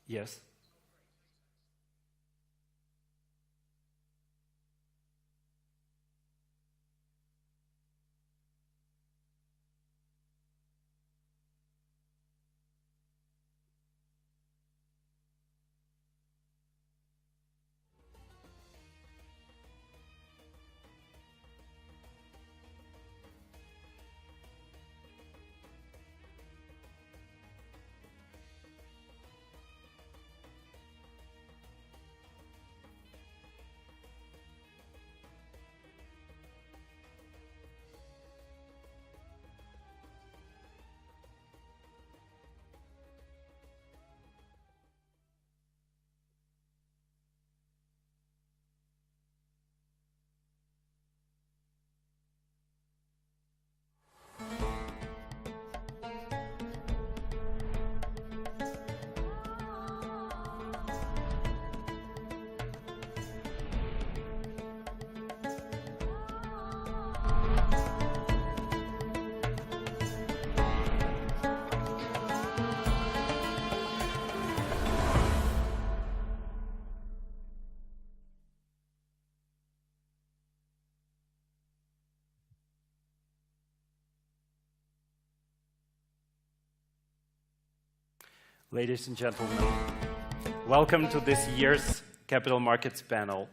Yes. Ladies and gentlemen, welcome to this year's Capital Markets panel,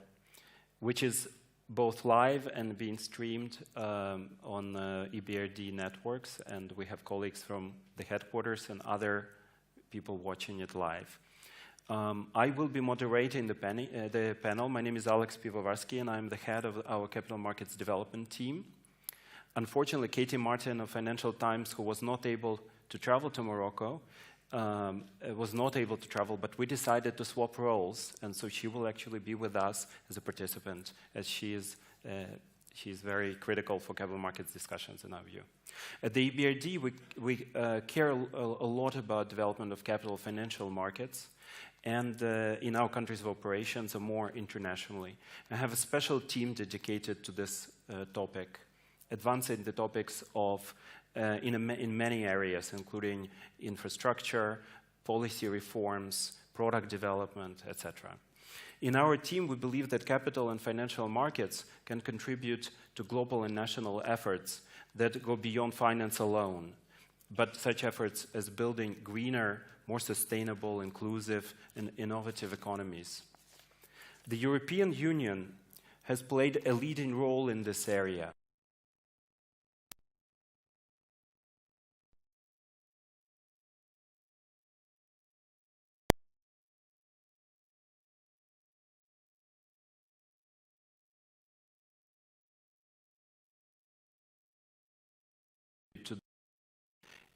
which is both live and being streamed on EBRD networks, and we have colleagues from the headquarters and other people watching it live. I will be moderating the panel. My name is Alex Pivovarsky, and I'm the head of our Capital Markets Development team. Unfortunately, Katie Martin of Financial Times, who was not able to travel to Morocco, but we decided to swap roles, and so she will actually be with us as a participant, as she's very critical for capital markets discussions in our view. At the EBRD, we care a lot about development of capital financial markets, and in our countries of operations and more internationally. I have a special team dedicated to this topic, advancing the topics of in many areas, including infrastructure, policy reforms, product development, etc. In our team, we believe that capital and financial markets can contribute to global and national efforts that go beyond finance alone, but such efforts as building greener, more sustainable, inclusive, and innovative economies. The European Union has played a leading role in this area.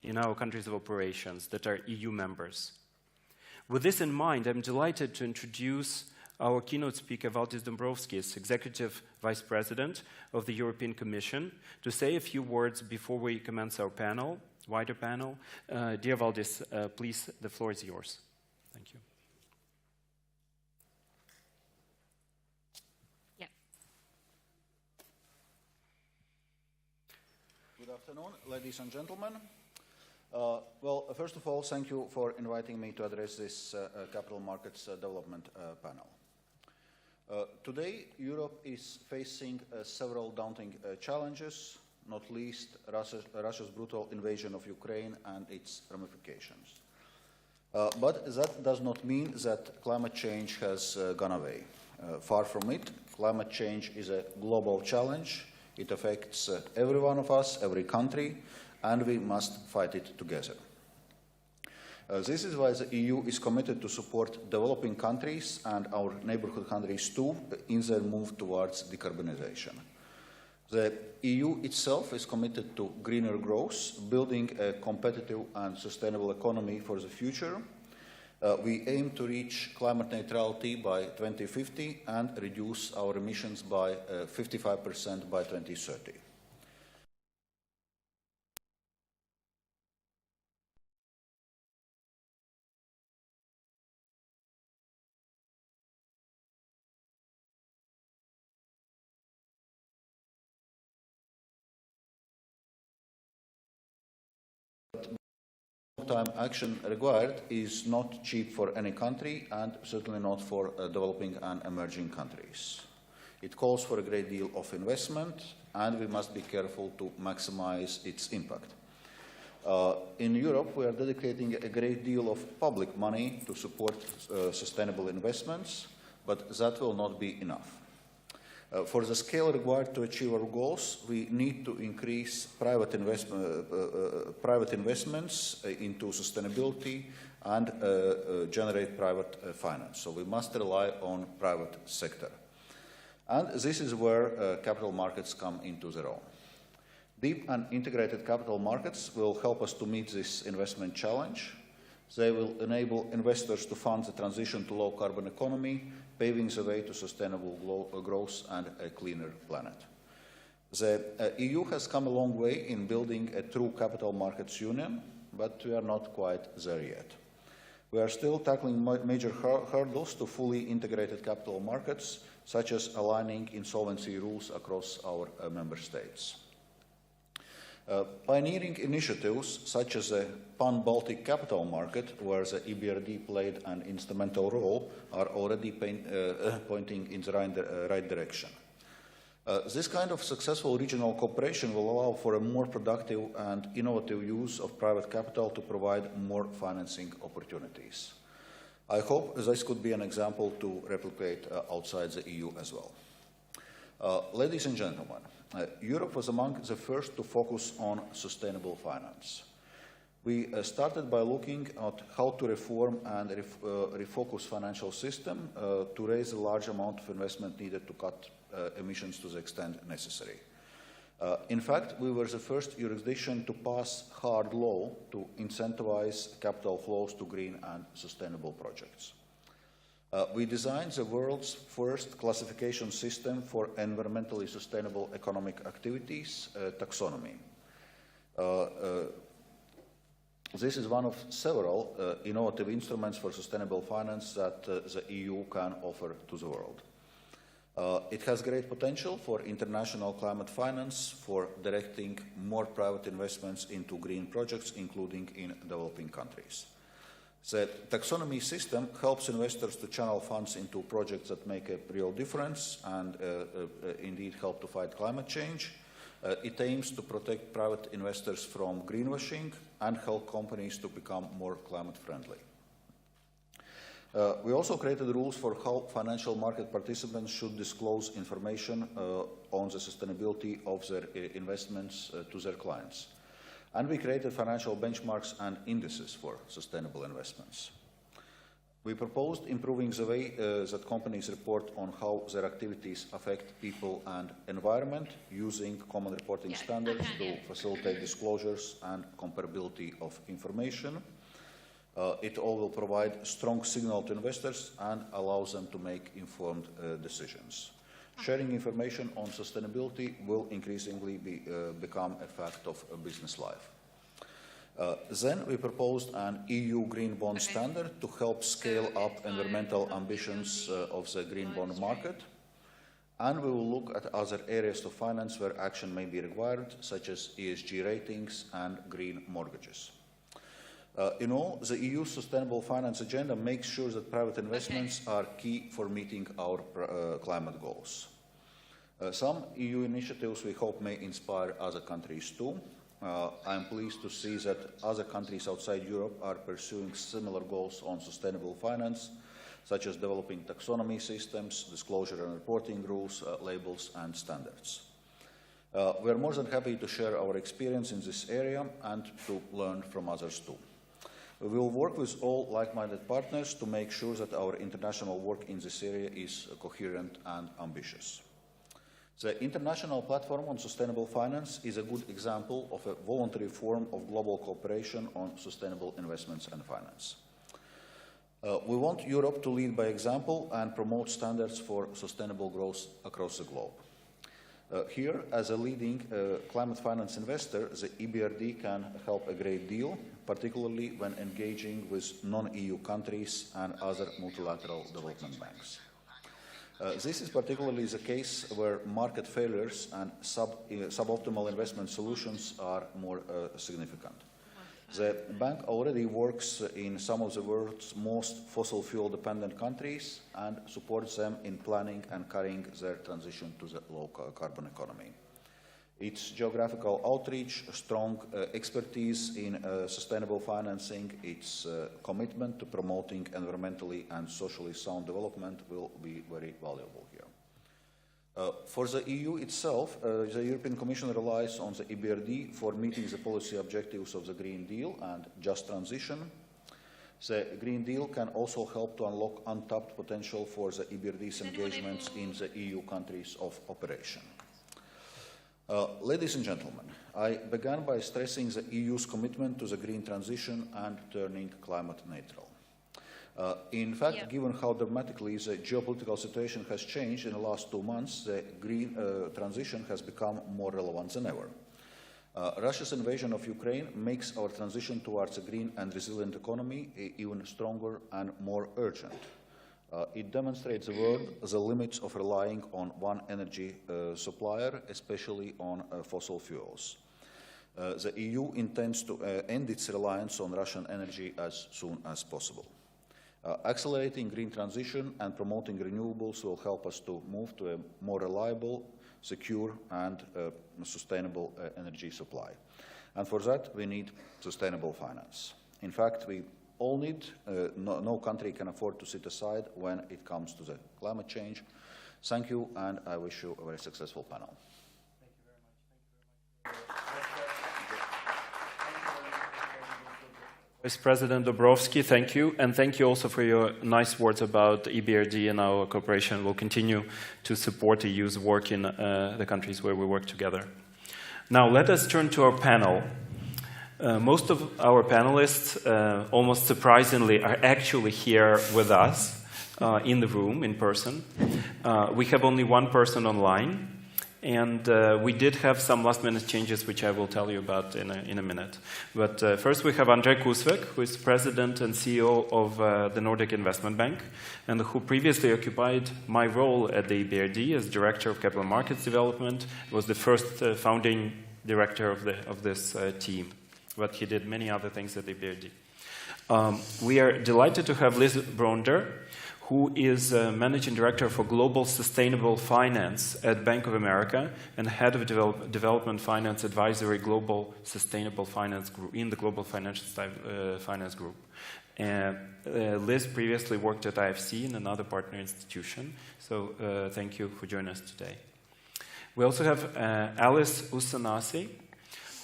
In our countries of operations that are EU members. With this in mind, I'm delighted to introduce our keynote speaker, Valdis Dombrovskis, Executive Vice President of the European Commission, to say a few words before we commence our panel, wider panel. Dear Valdis, please, the floor is yours. Thank you. Yeah. Good afternoon, ladies and gentlemen. Well, first of all, thank you for inviting me to address this Capital Markets Development panel. Today, Europe is facing several daunting challenges, not least Russia's brutal invasion of Ukraine and its ramifications. But that does not mean that climate change has gone away. Far from it, climate change is a global challenge. It affects every one of us, every country, and we must fight it together. This is why the EU is committed to support developing countries and our neighborhood countries too in their move towards decarbonization. The EU itself is committed to greener growth, building a competitive and sustainable economy for the future. We aim to reach climate neutrality by 2050 and reduce our emissions by 55% by 2030. long-term action required is not cheap for any country and certainly not for developing and emerging countries. It calls for a great deal of investment, and we must be careful to maximize its impact. In Europe, we are dedicating a great deal of public money to support sustainable investments, but that will not be enough. For the scale required to achieve our goals, we need to increase private investments into sustainability and generate private finance. So we must rely on private sector. And this is where capital markets come into their own. Deep and integrated capital markets will help us to meet this investment challenge. They will enable investors to fund the transition to low-carbon economy, paving the way to sustainable growth and a cleaner planet. The EU has come a long way in building a true capital markets union, but we are not quite there yet. We are still tackling major hurdles to fully integrated capital markets, such as aligning insolvency rules across our member states. Pioneering initiatives such as the Pan-Baltic Capital Market, where the EBRD played an instrumental role, are already pointing in the right direction. This kind of successful regional cooperation will allow for a more productive and innovative use of private capital to provide more financing opportunities. I hope this could be an example to replicate outside the EU as well. Ladies and gentlemen, Europe was among the first to focus on sustainable finance. We started by looking at how to reform and refocus financial system to raise a large amount of investment needed to cut emissions to the extent necessary. In fact, we were the first jurisdiction to pass hard law to incentivize capital flows to green and sustainable projects. We designed the world's first classification system for environmentally sustainable economic activities, taxonomy. This is one of several innovative instruments for sustainable finance that the EU can offer to the world. It has great potential for international climate finance, for directing more private investments into green projects, including in developing countries. The taxonomy system helps investors to channel funds into projects that make a real difference and indeed help to fight climate change. It aims to protect private investors from greenwashing and help companies to become more climate friendly. We also created rules for how financial market participants should disclose information on the sustainability of their investments to their clients. And we created financial benchmarks and indices for sustainable investments. We proposed improving the way that companies report on how their activities affect people and environment, using common reporting standards to facilitate disclosures and comparability of information. It all will provide a strong signal to investors and allows them to make informed decisions. Sharing information on sustainability will increasingly become a fact of business life. Then we proposed an EU green bond standard to help scale up environmental ambitions of the green bond market. And we will look at other areas of finance where action may be required, such as ESG ratings and green mortgages. In all, the EU's sustainable finance agenda makes sure that private investments are key for meeting our climate goals. Some EU initiatives we hope may inspire other countries too. I am pleased to see that other countries outside Europe are pursuing similar goals on sustainable finance, such as developing taxonomy systems, disclosure and reporting rules, labels and standards. We are more than happy to share our experience in this area and to learn from others too. We will work with all like-minded partners to make sure that our international work in this area is coherent and ambitious. The International Platform on Sustainable Finance is a good example of a voluntary form of global cooperation on sustainable investments and finance. We want Europe to lead by example and promote standards for sustainable growth across the globe. Here, as a leading climate finance investor, the EBRD can help a great deal, particularly when engaging with non-EU countries and other multilateral development banks. This is particularly the case where market failures and suboptimal investment solutions are more significant. The bank already works in some of the world's most fossil fuel dependent countries and supports them in planning and carrying their transition to the low carbon economy. Its geographical outreach, strong expertise in sustainable financing, its commitment to promoting environmentally and socially sound development will be very valuable here. For the EU itself, the European Commission relies on the EBRD for meeting the policy objectives of the Green Deal and just transition. The Green Deal can also help to unlock untapped potential for the EBRD's engagements in the EU countries of operation. Ladies and gentlemen, I began by stressing the EU's commitment to the green transition and turning climate neutral. In fact, given how dramatically the geopolitical situation has changed in the last 2 months, the green transition has become more relevant than ever. Russia's invasion of Ukraine makes our transition towards a green and resilient economy even stronger and more urgent. It demonstrates the world the limits of relying on one energy supplier, especially on fossil fuels. The EU intends to end its reliance on Russian energy as soon as possible. Accelerating green transition and promoting renewables will help us to move to a more reliable, secure and sustainable energy supply. And for that, we need sustainable finance. In fact, we all need, no country can afford to sit aside when it comes to the climate change. Thank you, and I wish you a very successful panel. Vice President Dobrovsky, thank you, and thank you also for your nice words about EBRD and our cooperation. We'll continue to support the EU's work in the countries where we work together. Now, let us turn to our panel. Most of our panelists, almost surprisingly, are actually here with us in the room, in person. We have only one person online. And we did have some last-minute changes, which I will tell you about in a minute. But first, we have Andrej Kusvek, who is president and CEO of the Nordic Investment Bank, and who previously occupied my role at the EBRD as Director of Capital Markets Development. He was the first founding director of this team, but he did many other things at the EBRD. We are delighted to have Liz Bronder, who is Managing Director for Global Sustainable Finance at Bank of America and Head of Development Finance Advisory Global Sustainable Finance Group in the Global Financial Finance Group. Liz previously worked at IFC in another partner institution, so thank you for joining us today. We also have Alice Usanasi,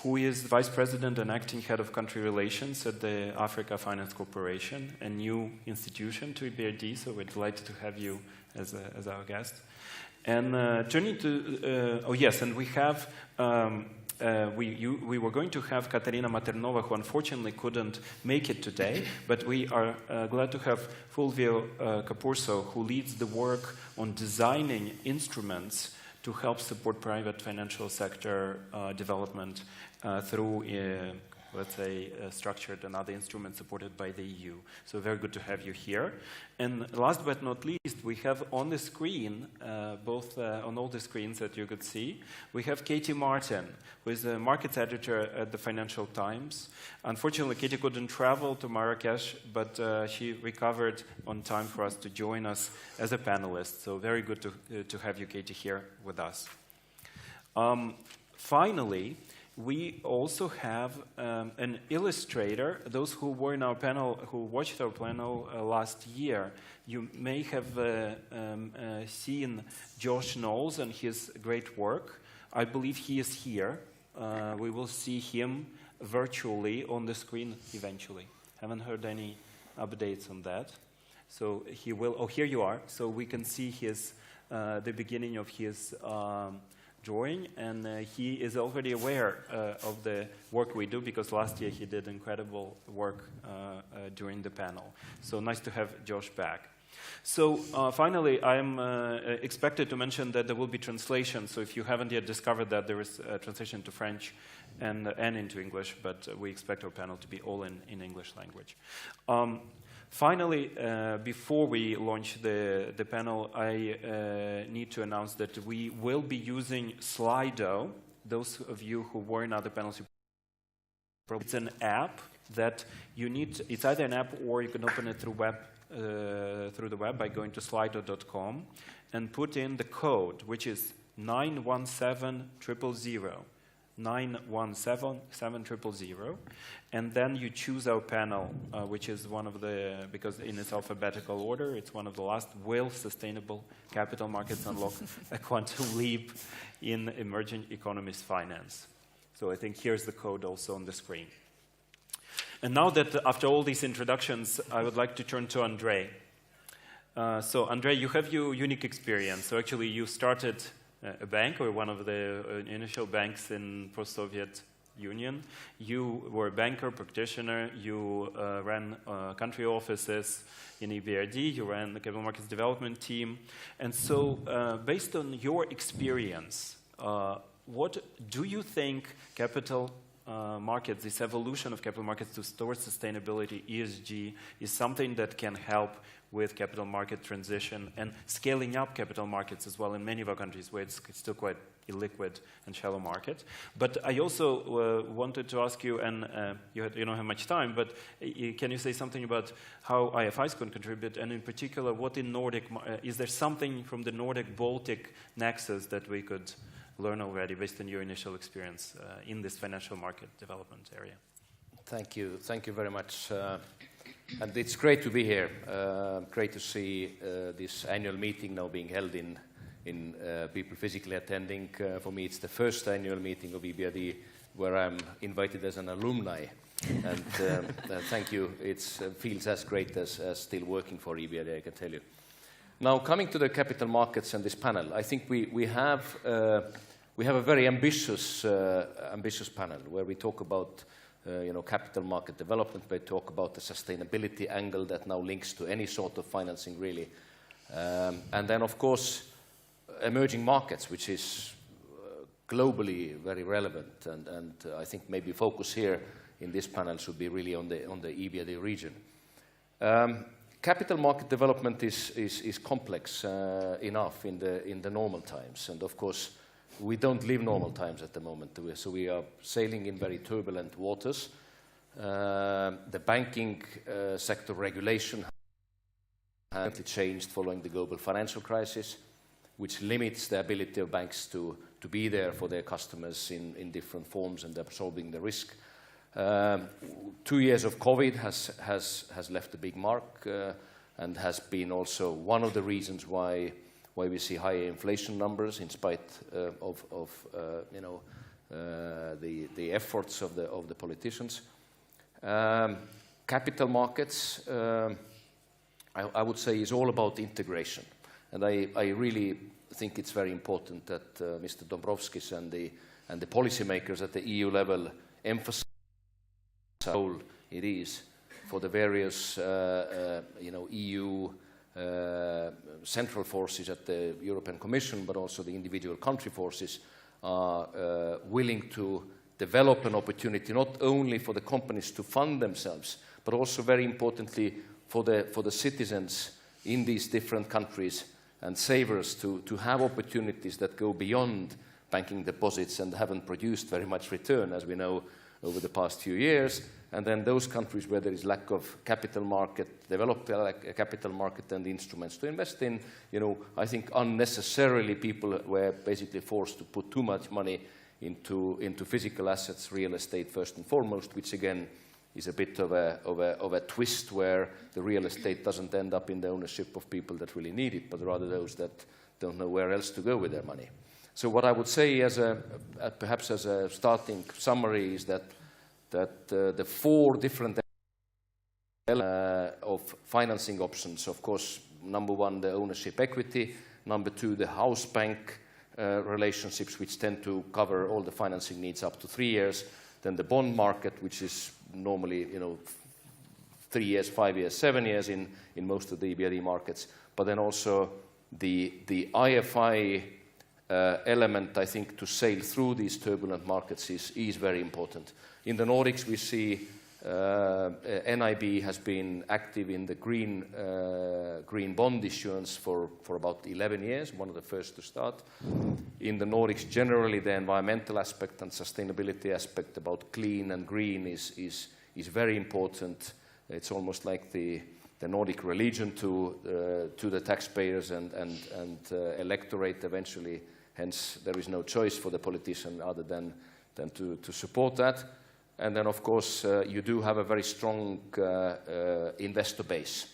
who is Vice President and Acting Head of Country Relations at the Africa Finance Corporation, a new institution to EBRD, so we're delighted to have you as our guest. And turning to, and we have, we were going to have Katarina Maternova, who unfortunately couldn't make it today, but we are glad to have Fulvio Capurso, who leads the work on designing instruments to help support private financial sector development through, let's say, structured and other instruments supported by the EU. So very good to have you here. And last but not least, we have on the screen, on all the screens that you could see, we have Katie Martin, who is a markets editor at the Financial Times. Unfortunately, Katie couldn't travel to Marrakesh, but she recovered on time for us to join us as a panelist. So very good to have you, Katie, here with us. Finally, we also have an illustrator. Those who were in our panel, who watched our panel last year, you may have seen Josh Knowles and his great work. I believe he is here. We will see him virtually on the screen eventually. Haven't heard any updates on that. So he will, oh, here you are. So we can see his, the beginning of his drawing, and he is already aware of the work we do because last year he did incredible work during the panel. So nice to have Josh back. So finally, I'm expected to mention that there will be translation. So if you haven't yet discovered that, there is a translation to French and into English, but we expect our panel to be all in English language. Finally, before we launch the panel, I need to announce that we will be using Slido. Those of you who were in other panels, it's an app that you need, it's either an app or you can open it through the web by going to slido.com and put in the code, which is 917000. 917000, and then you choose our panel, which is one of the, because in its alphabetical order, it's one of the last. Will sustainable capital markets unlock a quantum leap in emerging economies finance? So I think here's the code also on the screen. And now that after all these introductions, I would like to turn to Andrei. So Andrei, you have your unique experience. So actually you started a bank, or one of the initial banks in post-Soviet Union. You were a banker, practitioner, you ran country offices in EBRD, you ran the capital markets development team. And so based on your experience, what do you think capital markets, this evolution of capital markets towards sustainability, ESG, is something that can help with capital market transition and scaling up capital markets as well in many of our countries where it's still quite illiquid and shallow market? But I also wanted to ask you, and you don't have much time, but can you say something about how IFIs can contribute, and in particular, what in Nordic, is there something from the Nordic-Baltic nexus that we could learn already based on your initial experience in this financial market development area? Thank you very much. And it's great to be here. Great to see this annual meeting now being held in people physically attending. For me, it's the first annual meeting of EBRD where I'm invited as an alumni. And thank you. It feels as great as still working for EBRD, I can tell you. Now, coming to the capital markets and this panel, I think we have a very ambitious panel where we talk about capital market development. We talk about the sustainability angle that now links to any sort of financing, really. And then, of course, emerging markets, which is globally very relevant. And I think maybe focus here in this panel should be really on the EBRD region. Capital market development is complex enough in the normal times. And, of course, we don't live normal times at the moment, so we are sailing in very turbulent waters. The banking sector regulation has changed following the global financial crisis, which limits the ability of banks to be there for their customers in different forms and absorbing the risk. 2 years of COVID has left a big mark and has been also one of the reasons why we see higher inflation numbers in spite of the efforts of the politicians. Capital markets, I would say, is all about integration, and I really think it's very important that Mr. Dombrovskis and the policymakers at the EU level emphasize how role it is for the various EU central forces at the European Commission, but also the individual country forces are willing to develop an opportunity not only for the companies to fund themselves, but also very importantly for the citizens in these different countries and savers to have opportunities that go beyond banking deposits and haven't produced very much return, as we know, over the past few years. And then those countries where there is lack of capital market, develop a capital market and instruments to invest in, I think unnecessarily people were basically forced to put too much money into physical assets, real estate first and foremost, which again is a bit of a twist where the real estate doesn't end up in the ownership of people that really need it, but rather those that don't know where else to go with their money. So what I would say perhaps as a starting summary is that the four different of financing options, of course, number one, the ownership equity, number two, the house bank relationships, which tend to cover all the financing needs up to 3 years, then the bond market, which is normally 3 years, 5 years, 7 years in most of the EBRD markets, but then also the IFI element, I think, to sail through these turbulent markets is very important. In the Nordics, we see NIB has been active in the green bond issuance for about 11 years, one of the first to start. In the Nordics, generally, the environmental aspect and sustainability aspect about clean and green is is very important. It's almost like the Nordic religion to the taxpayers and electorate eventually. Hence, there is no choice for the politician other than to support that. And then, of course, you do have a very strong investor base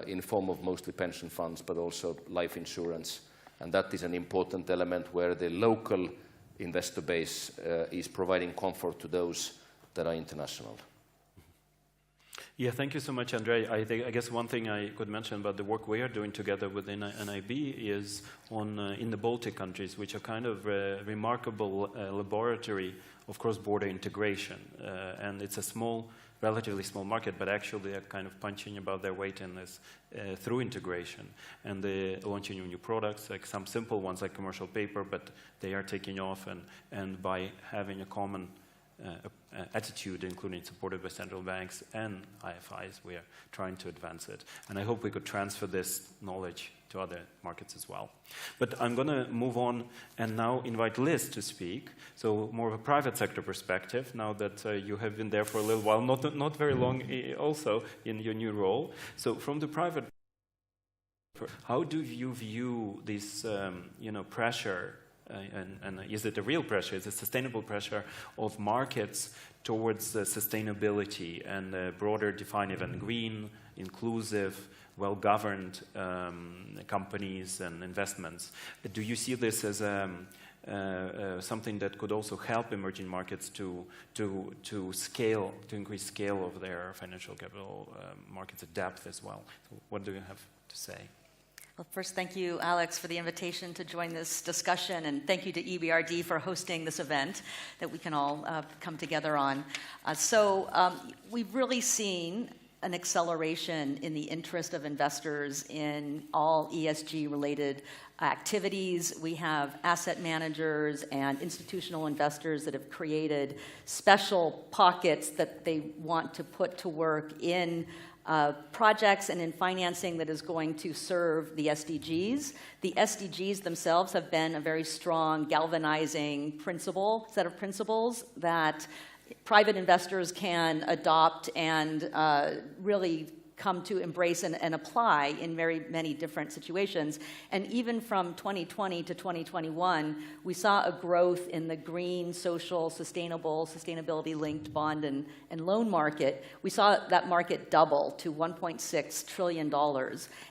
in form of mostly pension funds, but also life insurance. And that is an important element where the local investor base is providing comfort to those that are international. Yeah, thank you so much, Andrei. I guess one thing I could mention about the work we are doing together within NIB is in the Baltic countries, which are kind of a remarkable laboratory of cross-border integration. And it's a relatively small market, but actually they're kind of punching above their weight in this through integration. And they're launching new products, like some simple ones like commercial paper, but they are taking off, and by having a common attitude, including supported by central banks and IFIs, we are trying to advance it. And I hope we could transfer this knowledge to other markets as well. But I'm going to move on and now invite Liz to speak. So more of a private sector perspective, now that you have been there for a little while, not very long also in your new role. So from the private, how do you view this pressure, and is it a real pressure, is it a sustainable pressure of markets towards sustainability and broader define even green, inclusive, well-governed companies and investments? Do you see this as something that could also help emerging markets to increase scale of their financial capital markets at depth as well? So what do you have to say? Well, first, thank you, Alex, for the invitation to join this discussion, and thank you to EBRD for hosting this event that we can all come together on. We've really seen an acceleration in the interest of investors in all ESG-related activities. We have asset managers and institutional investors that have created special pockets that they want to put to work in projects and in financing that is going to serve the SDGs. The SDGs themselves have been a very strong galvanizing set of principles that private investors can adopt and really come to embrace and apply in very many different situations. And even from 2020 to 2021, we saw a growth in the green, social, sustainability-linked bond and loan market. We saw that market double to $1.6 trillion.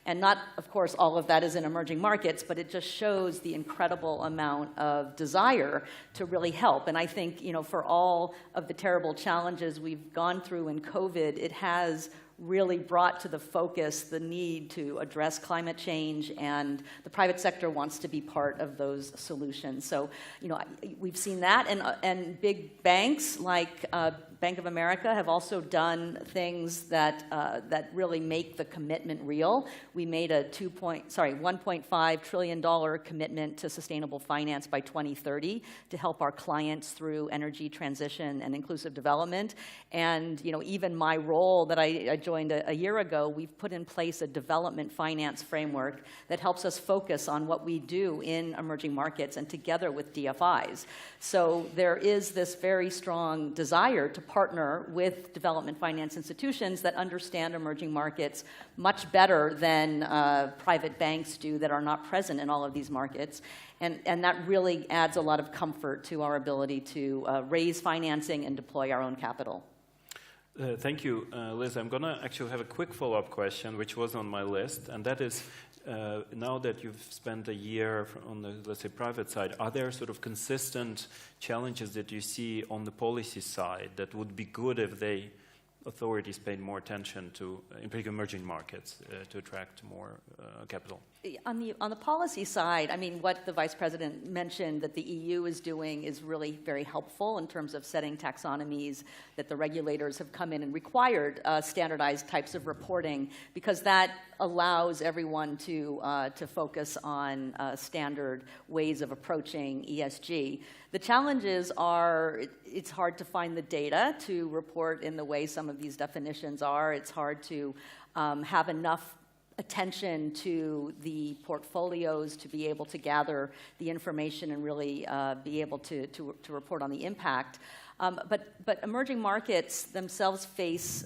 And not, of course, all of that is in emerging markets, but it just shows the incredible amount of desire to really help. And I think, for all of the terrible challenges we've gone through in COVID, it has really brought to the focus the need to address climate change, and the private sector wants to be part of those solutions. So, we've seen that, and big banks like Bank of America have also done things that really make the commitment real. We made a $1.5 trillion commitment to sustainable finance by 2030 to help our clients through energy transition and inclusive development. And even my role that I joined a year ago, we've put in place a development finance framework that helps us focus on what we do in emerging markets and together with DFIs. So there is this very strong desire to partner with development finance institutions that understand emerging markets much better than private banks do that are not present in all of these markets. And that really adds a lot of comfort to our ability to raise financing and deploy our own capital. Thank you, Liz. I'm going to actually have a quick follow-up question, which was on my list, and that is, now that you've spent a year on the, let's say, private side, are there sort of consistent challenges that you see on the policy side that would be good if authorities paid more attention to, in particular, emerging markets to attract more capital? On the policy side, I mean, what the Vice President mentioned that the EU is doing is really very helpful in terms of setting taxonomies, that the regulators have come in and required standardized types of reporting, because that allows everyone to focus on standard ways of approaching ESG. The challenges are, it's hard to find the data to report in the way some of these definitions are. It's hard to have enough attention to the portfolios to be able to gather the information and really be able to report on the impact. But emerging markets themselves face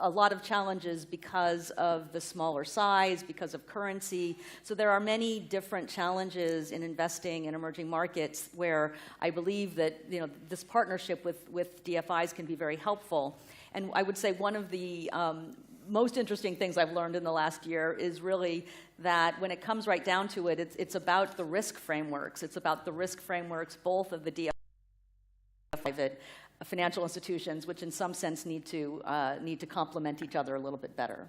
a lot of challenges because of the smaller size, because of currency. So there are many different challenges in investing in emerging markets where I believe that this partnership with DFIs can be very helpful. And I would say one of the most interesting things I've learned in the last year is really that when it comes right down to it, it's about the risk frameworks. It's about the risk frameworks both of the DFI private financial institutions, which in some sense need to complement each other a little bit better.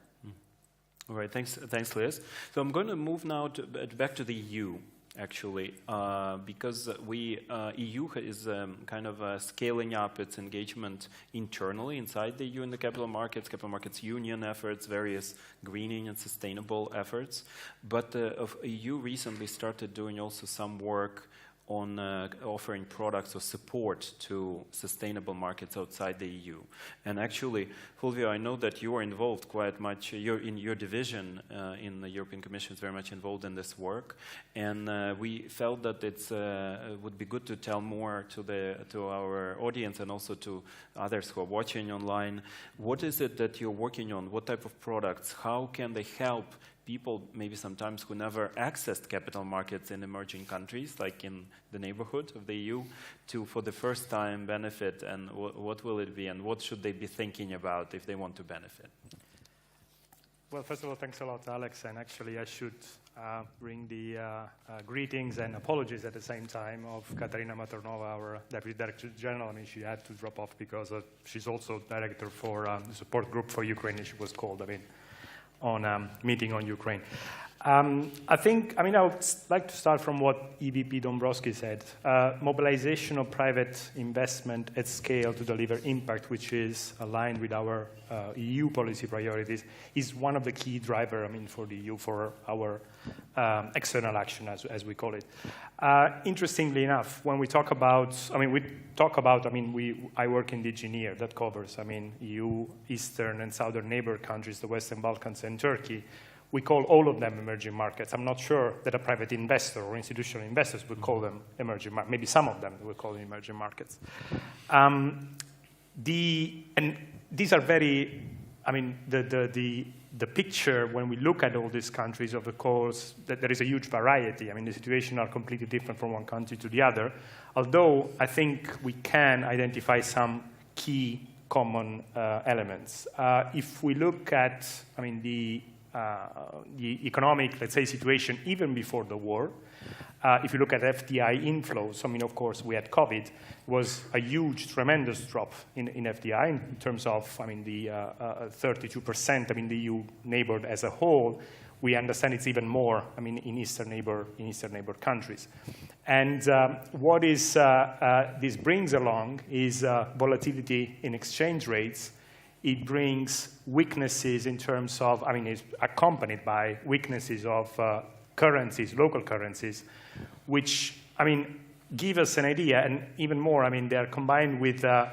All right, thanks, Liz. So I'm going to move now back to the EU, actually, because EU is kind of scaling up its engagement internally inside the EU in the capital markets union efforts, various greening and sustainable efforts. But EU recently started doing also some work on offering products or support to sustainable markets outside the EU. And actually, Fulvio, I know that you are involved quite much, in your division in the European Commission is very much involved in this work. And we felt that it would be good to tell more to our audience and also to others who are watching online. What is it that you're working on? What type of products? How can they help people maybe sometimes who never accessed capital markets in emerging countries, like in the neighborhood of the EU, to for the first time benefit, and what will it be, and what should they be thinking about if they want to benefit? Well, first of all, thanks a lot, Alex, and actually I should bring the greetings and apologies at the same time of Katarina Maternova, our Deputy Director General. I mean, she had to drop off because she's also Director for the support group for Ukraine, she was called, on a meeting on Ukraine. I would like to start from what EVP Dombrovskis said. Mobilization of private investment at scale to deliver impact, which is aligned with our EU policy priorities, is one of the key drivers, for the EU, for our external action, as we call it. Interestingly enough, when we talk about, I work in DG NEAR, that covers, EU, Eastern and Southern neighbor countries, the Western Balkans and Turkey. We call all of them emerging markets. I'm not sure that a private investor or institutional investors would call them emerging markets. Maybe some of them would call them emerging markets. And these are very, the picture when we look at all these countries, of course, that there is a huge variety. The situations are completely different from one country to the other, although I think we can identify some key common elements. If we look at, the economic, let's say, situation even before the war, if you look at FDI inflows, of course, we had COVID, was a huge, tremendous drop in FDI in terms of, the 32%, the EU neighbor as a whole. We understand it's even more, in Eastern neighbor countries. And what is this brings along is volatility in exchange rates. It brings weaknesses in terms of, it's accompanied by weaknesses of currencies, local currencies, which, give us an idea, and even more, they are combined with a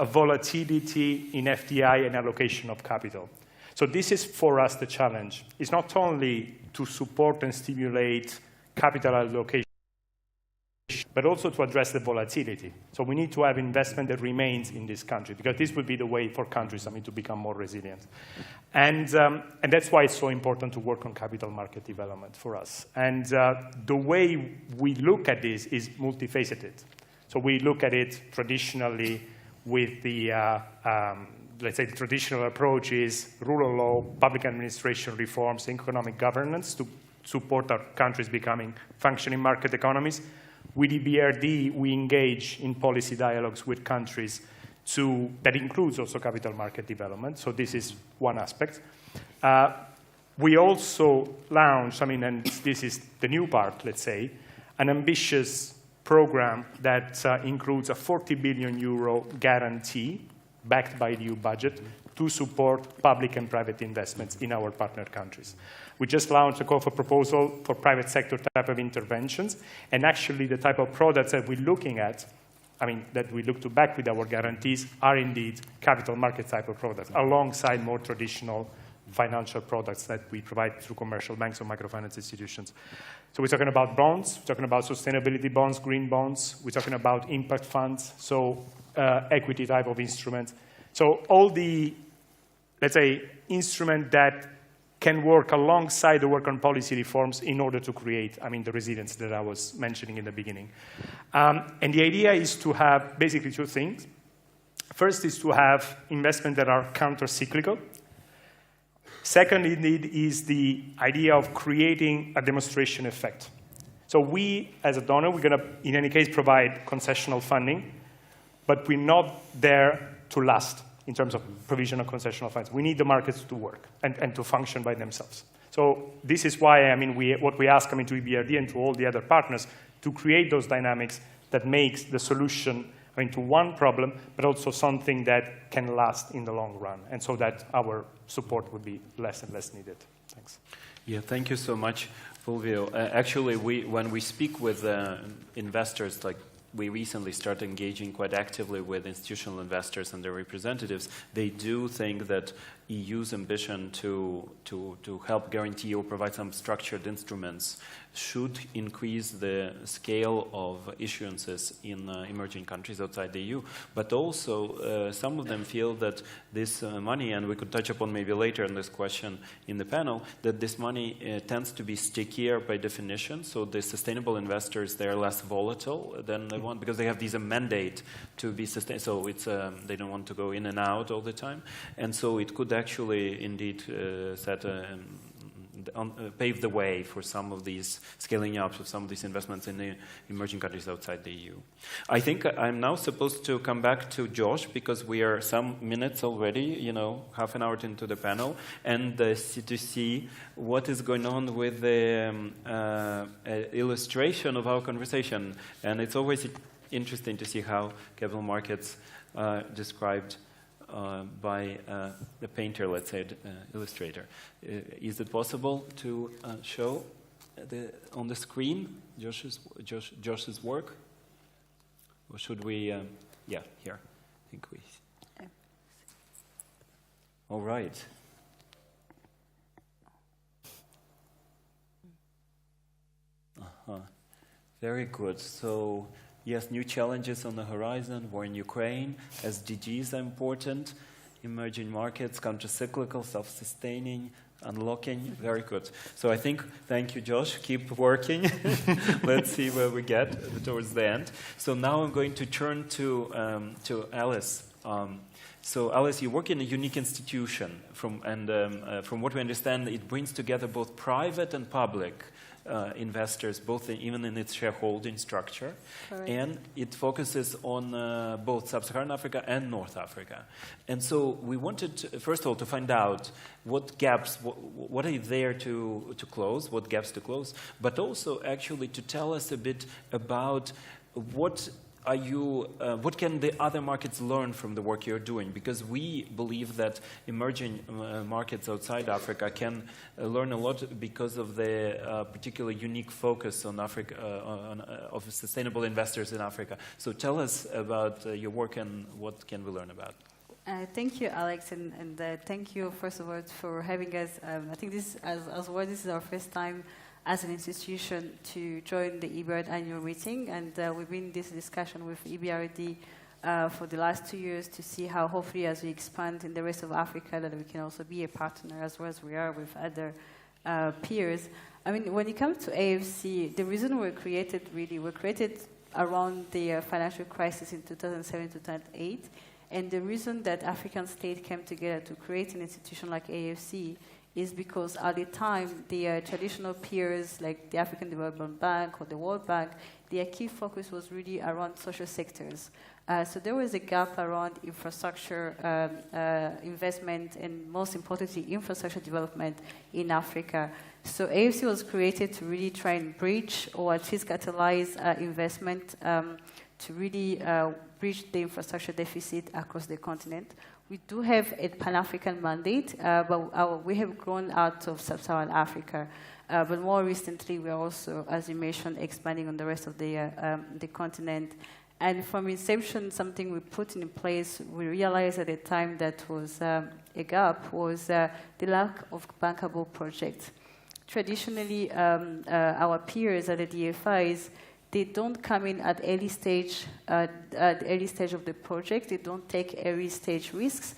volatility in FDI and allocation of capital. So this is, for us, the challenge. It's not only to support and stimulate capital allocation, but also to address the volatility. So we need to have investment that remains in this country, because this will be the way for countries, to become more resilient. And that's why it's so important to work on capital market development for us. And the way we look at this is multifaceted. So we look at it traditionally with the, let's say, the traditional approach is rule of law, public administration reforms, economic governance to support our countries becoming functioning market economies. With EBRD, we engage in policy dialogues with countries that includes also capital market development. So this is one aspect. We also launched, and this is the new part, let's say, an ambitious program that includes a 40 billion euro guarantee backed by the EU budget to support public and private investments in our partner countries. We just launched a call for proposal for private sector type of interventions, and actually the type of products that we're looking at, that we look to back with our guarantees, are indeed capital market type of products, alongside more traditional financial products that we provide through commercial banks or microfinance institutions. So we're talking about bonds, we're talking about sustainability bonds, green bonds, we're talking about impact funds, so equity type of instruments. So all the, let's say, instruments that can work alongside the work on policy reforms in order to create, the resilience that I was mentioning in the beginning. And the idea is to have basically two things. First is to have investments that are counter-cyclical. Second, indeed, is the idea of creating a demonstration effect. So we, as a donor, we're going to, in any case, provide concessional funding, but we're not there to last in terms of provision of concessional funds. We need the markets to work and to function by themselves. So this is why, what we ask to EBRD and to all the other partners to create those dynamics that makes the solution to one problem, but also something that can last in the long run, and so that our support would be less and less needed. Thanks. Yeah, thank you so much, Fulvio. Actually, when we speak with investors, like we recently started engaging quite actively with institutional investors and their representatives, they do think that EU's ambition to help guarantee or provide some structured instruments should increase the scale of issuances in emerging countries outside the EU. But also, some of them feel that this money, and we could touch upon maybe later in this question in the panel, that this money tends to be stickier by definition. So the sustainable investors, they're less volatile than the one, because they have this mandate to be sustainable. So it's, they don't want to go in and out all the time. And so it could actually indeed pave the way for some of these scaling up of some of these investments in the emerging countries outside the EU. I think I'm now supposed to come back to Josh, because we are some minutes already, half an hour into the panel, and to see what is going on with the illustration of our conversation. And it's always interesting to see how capital markets are described by the painter, let's say, illustrator. Is it possible to show on the screen Josh's work? Or should we, yeah, here. I think we. All right. Very good. So, yes, new challenges on the horizon, war in Ukraine, SDGs are important, emerging markets, counter-cyclical, self-sustaining, unlocking, very good. So I think, thank you, Josh, keep working. Let's see where we get towards the end. So now I'm going to turn to Alice. So Alice, you work in a unique institution, from what we understand, it brings together both private and public investors, even in its shareholding structure. Correct. And it focuses on both Sub-Saharan Africa and North Africa. And so we wanted, first of all, to find out what gaps, what are there to close, what gaps to close, but also actually to tell us a bit about what can the other markets learn from the work you're doing? Because we believe that emerging markets outside Africa can learn a lot because of the particular unique focus on Africa, of sustainable investors in Africa. So tell us about your work and what can we learn about. Thank you, Alex, and thank you, first of all, for having us. I think this, as well, this is our first time as an institution to join the EBRD annual meeting, and we've been in this discussion with EBRD for the last 2 years to see how hopefully as we expand in the rest of Africa that we can also be a partner as well as we are with other peers. I mean, when it comes to AFC, the reason we're created around the financial crisis in 2007-2008, and the reason that African states came together to create an institution like AFC is because at the time, the traditional peers like the African Development Bank or the World Bank, their key focus was really around social sectors. So there was a gap around infrastructure investment and, most importantly, infrastructure development in Africa. So AFC was created to really try and bridge or at least catalyze investment to really bridge the infrastructure deficit across the continent. We do have a Pan-African mandate, but we have grown out of Sub-Saharan Africa. But more recently, we are also, as you mentioned, expanding on the rest of the continent. And from inception, something we put in place, we realized at the time that was a gap, was the lack of bankable projects. Traditionally, our peers at the DFIs, they don't come in at early stage, at the early stage of the project. They don't take early stage risks.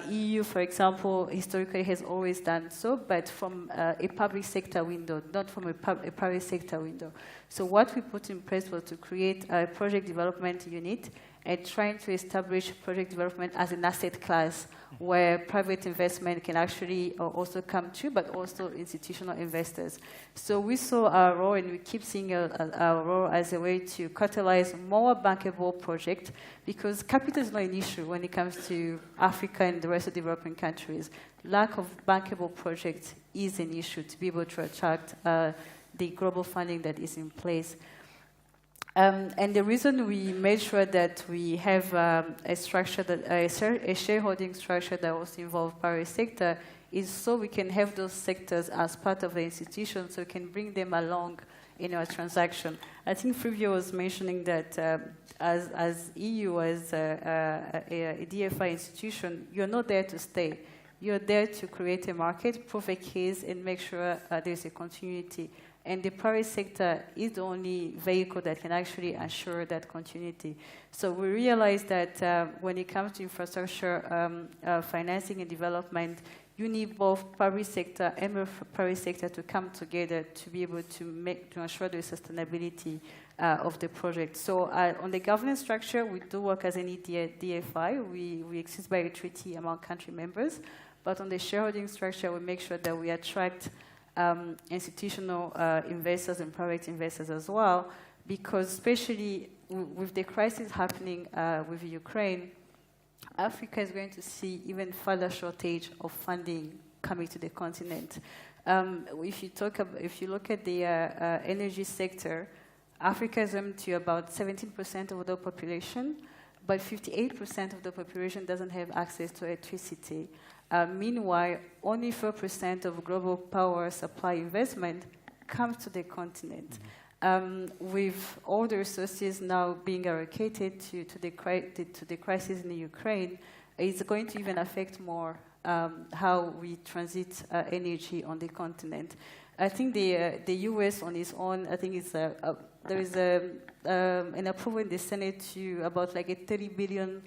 EU, for example, historically has always done so, but from a public sector window, not from a private sector window. So what we put in place was to create a project development unit and trying to establish project development as an asset class where private investment can actually also come to, but also institutional investors. So we saw our role, and we keep seeing our role as a way to catalyze more bankable projects, because capital is not an issue when it comes to Africa and the rest of developing countries. Lack of bankable projects is an issue to be able to attract the global funding that is in place. And the reason we made sure that we have a structure, that a shareholding structure that also involves private sector, is so we can have those sectors as part of the institution, so we can bring them along in our transaction. I think Fulvio was mentioning that as EU, as a DFI institution, you're not there to stay. You're there to create a market, prove a case, and make sure there's a continuity. And the private sector is the only vehicle that can actually assure that continuity. So we realize that when it comes to infrastructure financing and development, you need both private sector and private sector to come together to be able to ensure the sustainability of the project. So on the governance structure, we do work as an DFI. We exist by a treaty among country members. But on the shareholding structure, we make sure that we attract institutional investors and private investors as well, because especially with the crisis happening with Ukraine, Africa is going to see even further shortage of funding coming to the continent. If you look at the energy sector, Africa is to about 17% of the population, but 58% of the population doesn't have access to electricity. Meanwhile, only 4% of global power supply investment comes to the continent. With all the resources now being allocated to the crisis in the Ukraine, it's going to even affect more how we transit energy on the continent. I think the US on its own, I think it's there is an approval in the Senate to about like a $30 billion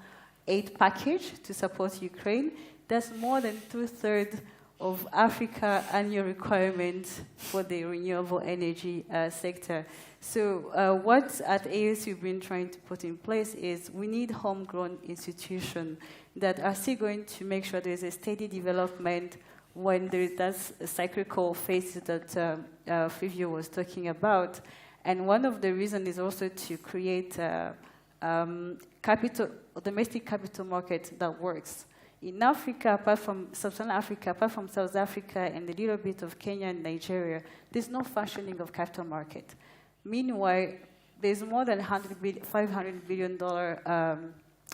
aid package to support Ukraine. That's more than 2/3 of Africa annual requirements for the renewable energy sector. So what at ASU we've been trying to put in place is we need homegrown institutions that are still going to make sure there's a steady development when there is that cyclical phase that Fulvio was talking about. And one of the reasons is also to create domestic capital market that works. In Africa, apart from Sub-Saharan Africa, apart from South Africa and a little bit of Kenya and Nigeria, there's no functioning of capital market. Meanwhile, there's more than $500 billion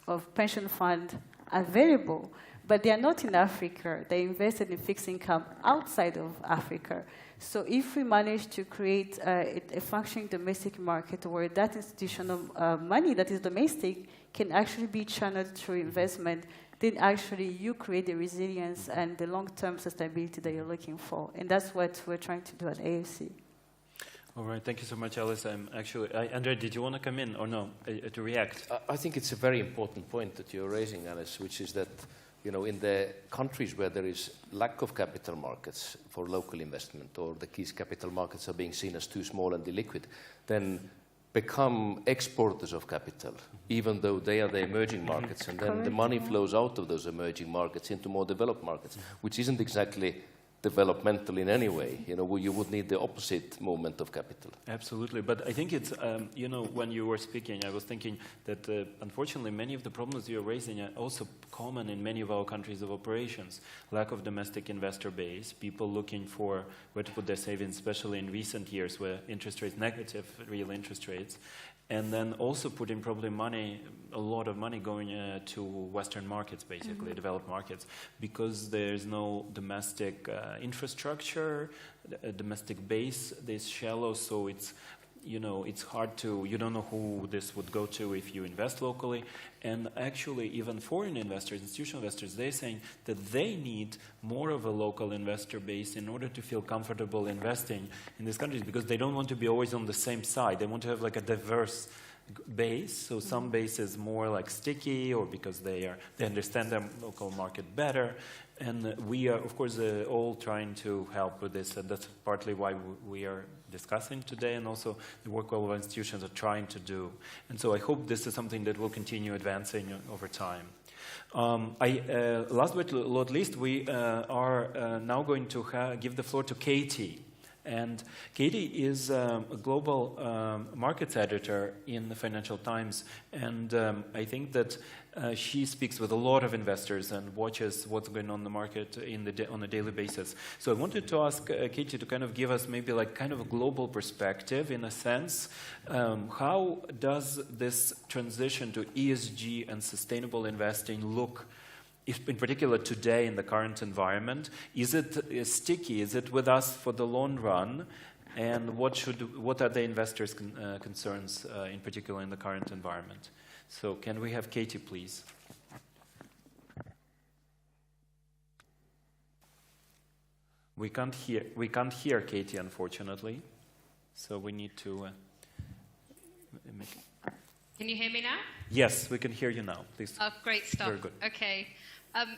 of pension fund available, but they are not in Africa. They invested in fixed income outside of Africa. So if we manage to create a functioning domestic market where that institutional money that is domestic can actually be channeled through investment, then actually you create the resilience and the long-term sustainability that you're looking for. And that's what we're trying to do at AFC. All right, thank you so much, Alice. Andre, did you want to come in or no, to react? I think it's a very important point that you're raising, Alice, which is that, you know, in the countries where there is lack of capital markets for local investment, or the key capital markets are being seen as too small and illiquid, then become exporters of capital, even though they are the emerging markets, and then the money flows out of those emerging markets into more developed markets, which isn't exactly developmental in any way. You know, you would need the opposite movement of capital. Absolutely, but I think it's, you know, when you were speaking, I was thinking that unfortunately many of the problems you're raising are also common in many of our countries of operations. Lack of domestic investor base, people looking for where to put their savings, especially in recent years where interest rates, negative real interest rates, and then also putting probably money, a lot of money going to Western markets, basically, developed markets, because there's no domestic infrastructure, a domestic base, this shallow, so it's you know, it's hard to, you don't know who this would go to if you invest locally. And actually, even foreign investors, institutional investors, they're saying that they need more of a local investor base in order to feel comfortable investing in these countries, because they don't want to be always on the same side. They want to have like a diverse base. So some base is more like sticky, or because they understand their local market better. And we are, of course, all trying to help with this, and that's partly why we are discussing today, and also the work all of institutions are trying to do. And so I hope this is something that will continue advancing over time. Last but not least, we are now going to give the floor to Katie. And Katie is a global markets editor in the Financial Times, and I think that she speaks with a lot of investors and watches what's going on in the market on a daily basis. So I wanted to ask Katie to kind of give us maybe like kind of a global perspective, in a sense. How does this transition to ESG and sustainable investing look, in particular today in the current environment? Is it sticky? Is it with us for the long run? And what are the investors' concerns, in particular in the current environment? So can we have Katie, please? We can't hear Katie, unfortunately. So we need to make. Can you hear me now? Yes, we can hear you now. Please. Oh, great stuff. Very good. Okay.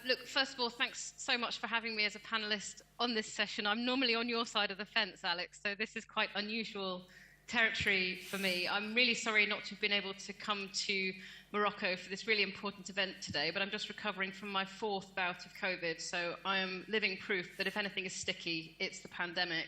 Look, first of all, thanks so much for having me as a panelist on this session. I'm normally on your side of the fence, Alex, so this is quite unusual territory for me. I'm really sorry not to have been able to come to Morocco for this really important event today, but I'm just recovering from my 4th bout of COVID, so I am living proof that if anything is sticky, it's the pandemic.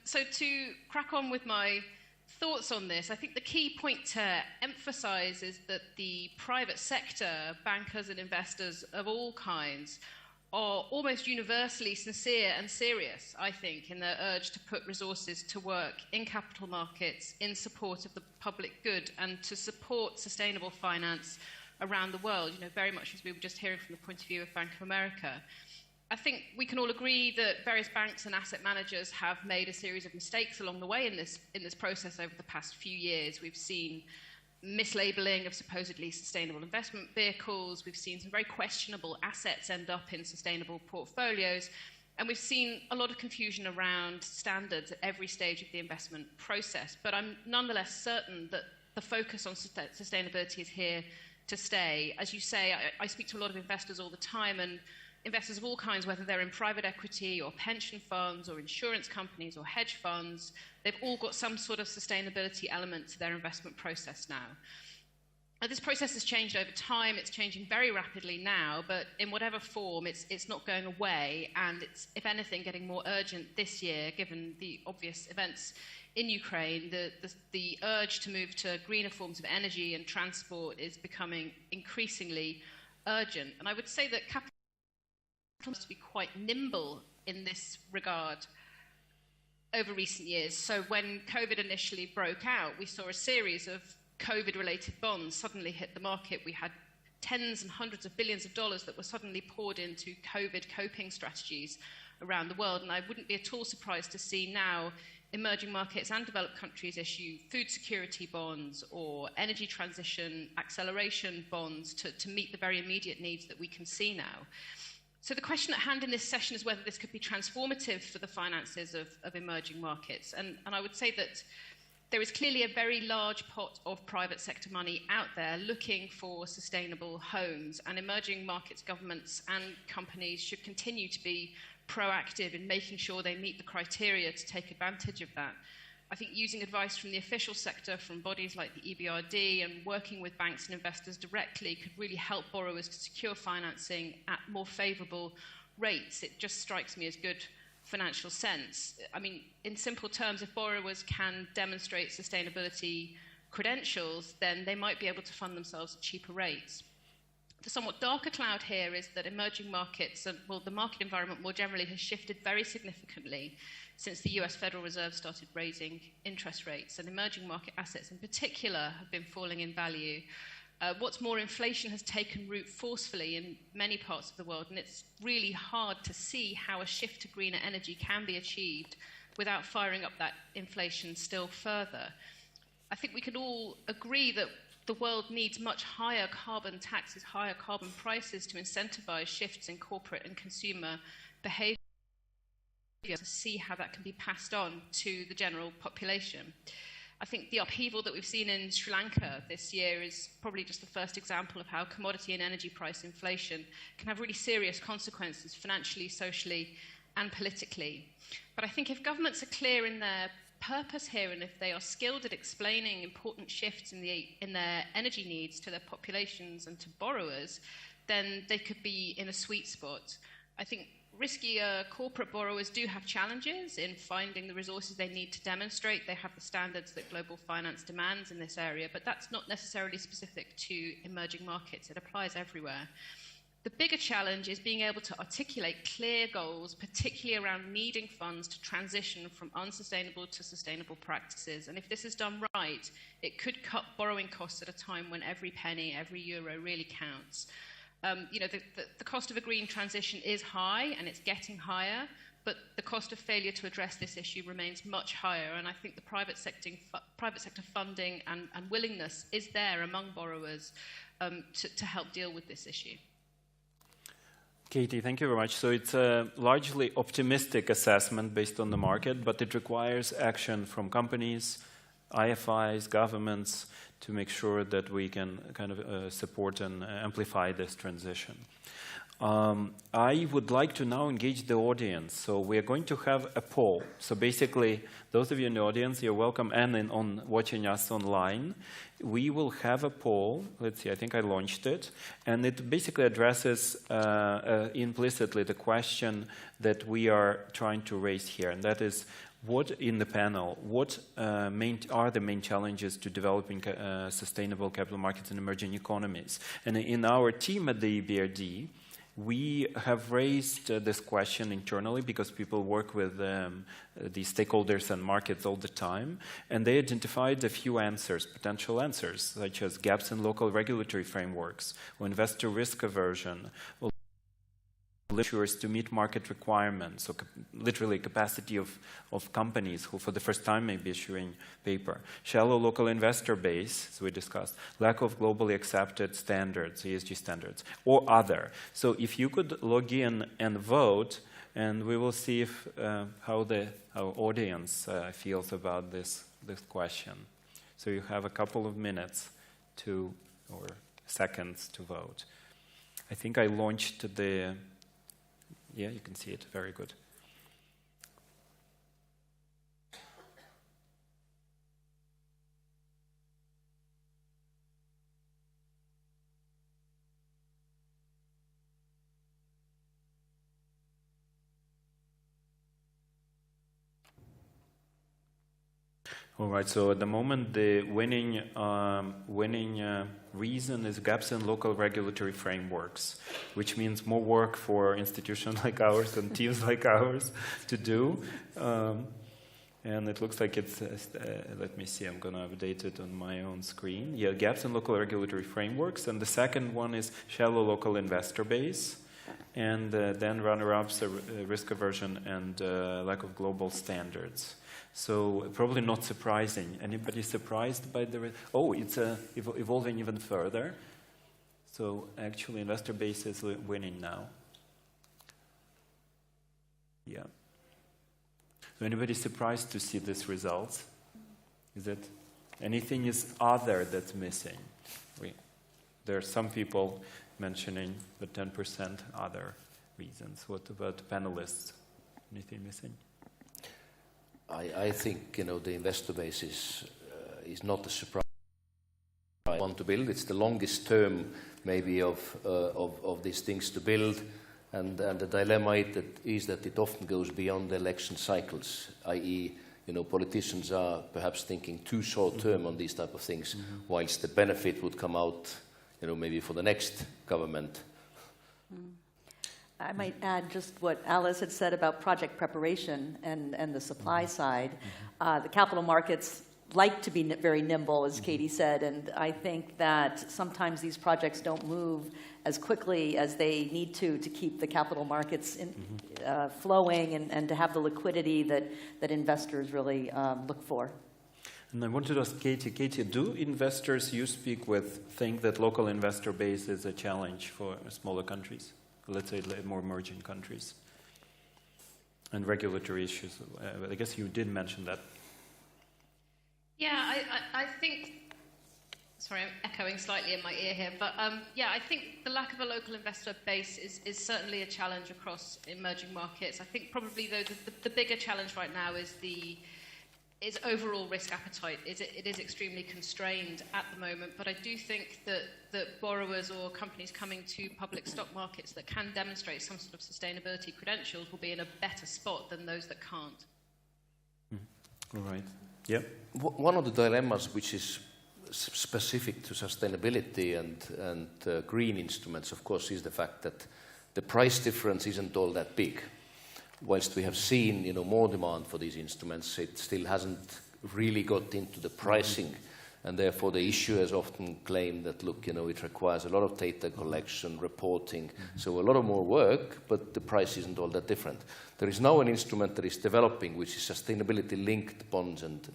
So to crack on with my thoughts on this, I think the key point to emphasize is that the private sector, bankers and investors of all kinds, are almost universally sincere and serious, I think, in their urge to put resources to work in capital markets in support of the public good and to support sustainable finance around the world, you know, very much as we were just hearing from the point of view of Bank of America. I think we can all agree that various banks and asset managers have made a series of mistakes along the way in this process over the past few years. We've seen mislabeling of supposedly sustainable investment vehicles. We've seen some very questionable assets end up in sustainable portfolios. And we've seen a lot of confusion around standards at every stage of the investment process. But I'm nonetheless certain that the focus on sustainability is here to stay. As you say, I speak to a lot of investors all the time, and investors of all kinds, whether they're in private equity or pension funds or insurance companies or hedge funds, they've all got some sort of sustainability element to their investment process now. This process has changed over time. It's changing very rapidly now, but in whatever form, it's not going away, and it's, if anything, getting more urgent this year, given the obvious events in Ukraine. The urge to move to greener forms of energy and transport is becoming increasingly urgent. And I would say that capital to be quite nimble in this regard over recent years. So when COVID initially broke out, we saw a series of COVID-related bonds suddenly hit the market. We had tens and hundreds of billions of dollars that were suddenly poured into COVID coping strategies around the world. And I wouldn't be at all surprised to see now emerging markets and developed countries issue food security bonds or energy transition acceleration bonds to meet the very immediate needs that we can see now. So the question at hand in this session is whether this could be transformative for the finances of emerging markets. And I would say that there is clearly a very large pot of private sector money out there looking for sustainable homes, and emerging markets governments and companies should continue to be proactive in making sure they meet the criteria to take advantage of that. I think using advice from the official sector, from bodies like the EBRD, and working with banks and investors directly could really help borrowers to secure financing at more favourable rates. It just strikes me as good financial sense. I mean, in simple terms, if borrowers can demonstrate sustainability credentials, then they might be able to fund themselves at cheaper rates. The somewhat darker cloud here is that emerging markets, and well, the market environment more generally, has shifted very significantly since the US Federal Reserve started raising interest rates, and emerging market assets in particular have been falling in value. What's more, inflation has taken root forcefully in many parts of the world, and it's really hard to see how a shift to greener energy can be achieved without firing up that inflation still further. I think we can all agree that the world needs much higher carbon taxes, higher carbon prices to incentivize shifts in corporate and consumer behavior, to see how that can be passed on to the general population. I think the upheaval that we've seen in Sri Lanka this year is probably just the first example of how commodity and energy price inflation can have really serious consequences financially, socially, and politically. But I think if governments are clear in their purpose here, and if they are skilled at explaining important shifts in their energy needs to their populations and to borrowers, then they could be in a sweet spot. I think riskier corporate borrowers do have challenges in finding the resources they need to demonstrate they have the standards that global finance demands in this area, but that's not necessarily specific to emerging markets. It applies everywhere. The bigger challenge is being able to articulate clear goals, particularly around needing funds to transition from unsustainable to sustainable practices. And if this is done right, it could cut borrowing costs at a time when every penny, every euro really counts. The cost of a green transition is high, and it's getting higher, but the cost of failure to address this issue remains much higher. And I think the private sector funding and willingness is there among borrowers to help deal with this issue. Katie, thank you very much. So it's a largely optimistic assessment based on the market, but it requires action from companies, IFIs, governments, to make sure that we can kind of support and amplify this transition. I would like to now engage the audience. So we are going to have a poll. So basically, those of you in the audience, you're welcome, and watching us online. We will have a poll. Let's see, I think I launched it. And it basically addresses implicitly the question that we are trying to raise here. And that is, what in the panel, what are the main challenges to developing sustainable capital markets in emerging economies? And in our team at the EBRD, we have raised this question internally because people work with the stakeholders and markets all the time, and they identified a few answers, potential answers, such as gaps in local regulatory frameworks, or investor risk aversion, or issuers to meet market requirements, so literally capacity of companies who for the first time may be issuing paper. Shallow local investor base, as we discussed, lack of globally accepted standards, ESG standards, or other. So if you could log in and vote, and we will see if, how our audience feels about this question. So you have a couple of minutes or seconds to vote. I think I launched the... Yeah, you can see it. Very good. All right, so at the moment, the winning reason is gaps in local regulatory frameworks, which means more work for institutions like ours and teams like ours to do. And it looks like it's, let me see, I'm going to update it on my own screen. Yeah, gaps in local regulatory frameworks. And the second one is shallow local investor base. And then runner-ups, risk aversion and lack of global standards. So probably not surprising. Anybody surprised by the... Oh, it's evolving even further. So actually investor base is winning now. Yeah. So anybody surprised to see these results? Is it anything is other that's missing? There are some people mentioning the 10% other reasons. What about panelists? Anything missing? I think the investor base is not a surprise. I want to build. It's the longest term maybe of these things to build, and the dilemma is that it often goes beyond the election cycles. I.e., politicians are perhaps thinking too short term on these type of things, whilst the benefit would come out, maybe for the next government. I might add just what Alice had said about project preparation and the supply side. The capital markets like to be very nimble, as Katie said, and I think that sometimes these projects don't move as quickly as they need to keep the capital markets flowing and to have the liquidity that investors really look for. And I wanted to ask Katie. Katie, do investors you speak with think that local investor base is a challenge for smaller countries, let's say more emerging countries, and regulatory issues? I guess you did mention that. Yeah, I think, sorry, I'm echoing slightly in my ear here, but yeah, I think the lack of a local investor base is certainly a challenge across emerging markets. I think probably, though, the bigger challenge right now is overall risk appetite. It is extremely constrained at the moment, but I do think that borrowers or companies coming to public stock markets that can demonstrate some sort of sustainability credentials will be in a better spot than those that can't. All right. Yep. One of the dilemmas which is specific to sustainability and green instruments, of course, is the fact that the price difference isn't all that big. Whilst we have seen, more demand for these instruments, it still hasn't really got into the pricing, and therefore the issuers often claim that, look, it requires a lot of data collection, reporting, so a lot of more work, but the price isn't all that different. There is now an instrument that is developing, which is sustainability-linked bonds and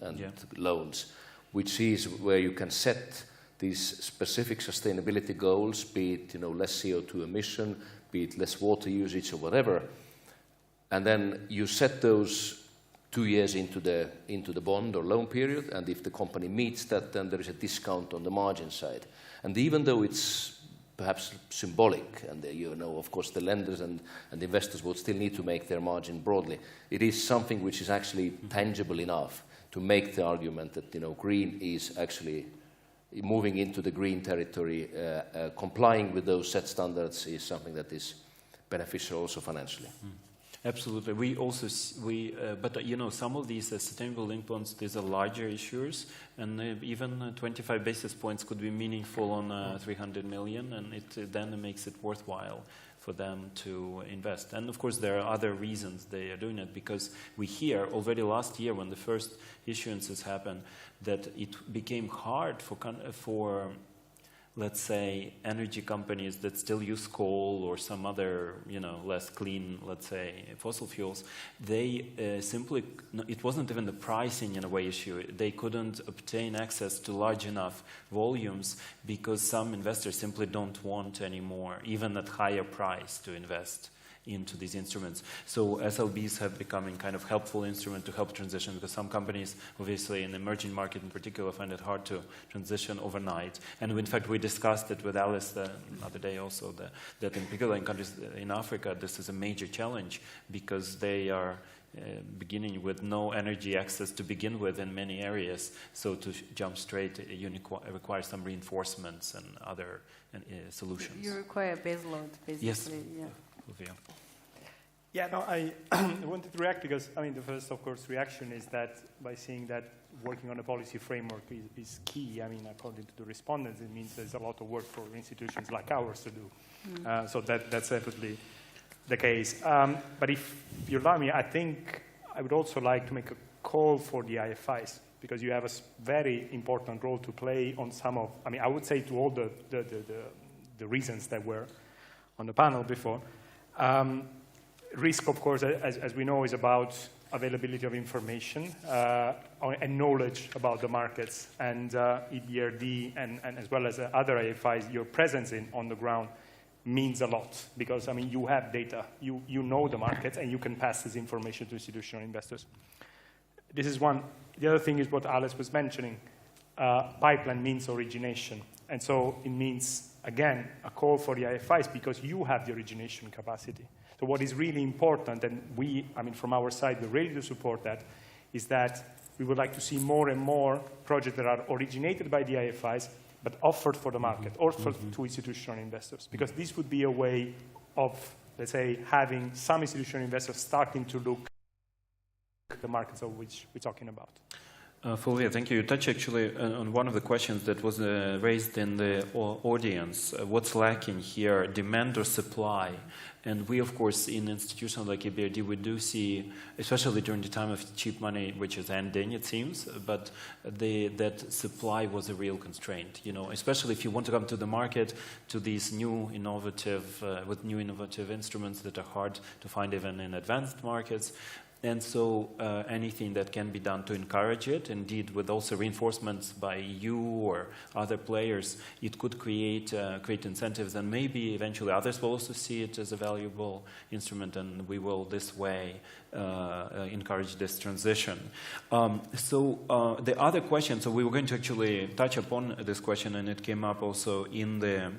loans, which is where you can set these specific sustainability goals, be it less CO2 emission, be it less water usage or whatever, and then you set those 2 years into the bond or loan period, and if the company meets that, then there is a discount on the margin side. And even though it's perhaps symbolic, and of course the lenders and investors would still need to make their margin broadly, it is something which is actually tangible enough to make the argument that green is actually moving into the green territory, complying with those set standards is something that is beneficial also financially. Absolutely. But some of these sustainable linked bonds, these are larger issuers, and even 25 basis points could be meaningful on 300 million, and then makes it worthwhile for them to invest. And of course, there are other reasons they are doing it, because we hear already last year when the first issuances happened that it became hard for let's say, energy companies that still use coal or some other, less clean, let's say, fossil fuels, they it wasn't even the pricing in a way issue. They couldn't obtain access to large enough volumes because some investors simply don't want anymore, even at higher price, to invest into these instruments. So SLBs have become a kind of helpful instrument to help transition, because some companies, obviously in the emerging market in particular, find it hard to transition overnight. And in fact, we discussed it with Alice the other day also, that in particular in countries in Africa, this is a major challenge, because they are beginning with no energy access to begin with in many areas. So to jump straight, you require some reinforcements and other solutions. You require base load, basically. Yes. Yeah. Yeah, no, I wanted to react because, the first, of course, reaction is that by seeing that working on a policy framework is key, according to the respondents, it means there's a lot of work for institutions like ours to do. So that's definitely the case. But if you allow me, I think I would also like to make a call for the IFIs, because you have a very important role to play on some of, I would say to all the reasons that were on the panel before. Risk, of course, as we know, is about availability of information and knowledge about the markets. And EBRD and as well as other IFIs, your presence on the ground means a lot, because you have data, you know the markets, and you can pass this information to institutional investors. This is one. The other thing is what Alice was mentioning. Pipeline means origination, and so it means, again, a call for the IFIs, because you have the origination capacity. So what is really important, and from our side, we're ready to support that, is that we would like to see more and more projects that are originated by the IFIs, but offered for the market, offered to institutional investors, because this would be a way of, let's say, having some institutional investors starting to look at the markets of which we're talking about. Fulvia, thank you. You touched actually on one of the questions that was raised in the audience. What's lacking here, demand or supply? And we, of course, in institutions like EBRD, we do see, especially during the time of cheap money, which is ending, it seems, but that supply was a real constraint, you know, especially if you want to come to the market to these new innovative, with new innovative instruments that are hard to find even in advanced markets. And so anything that can be done to encourage it, indeed with also reinforcements by EU or other players, it could create incentives, and maybe eventually others will also see it as a valuable instrument, and we will this way encourage this transition. So the other question, so we were going to actually touch upon this question, and it came up also in the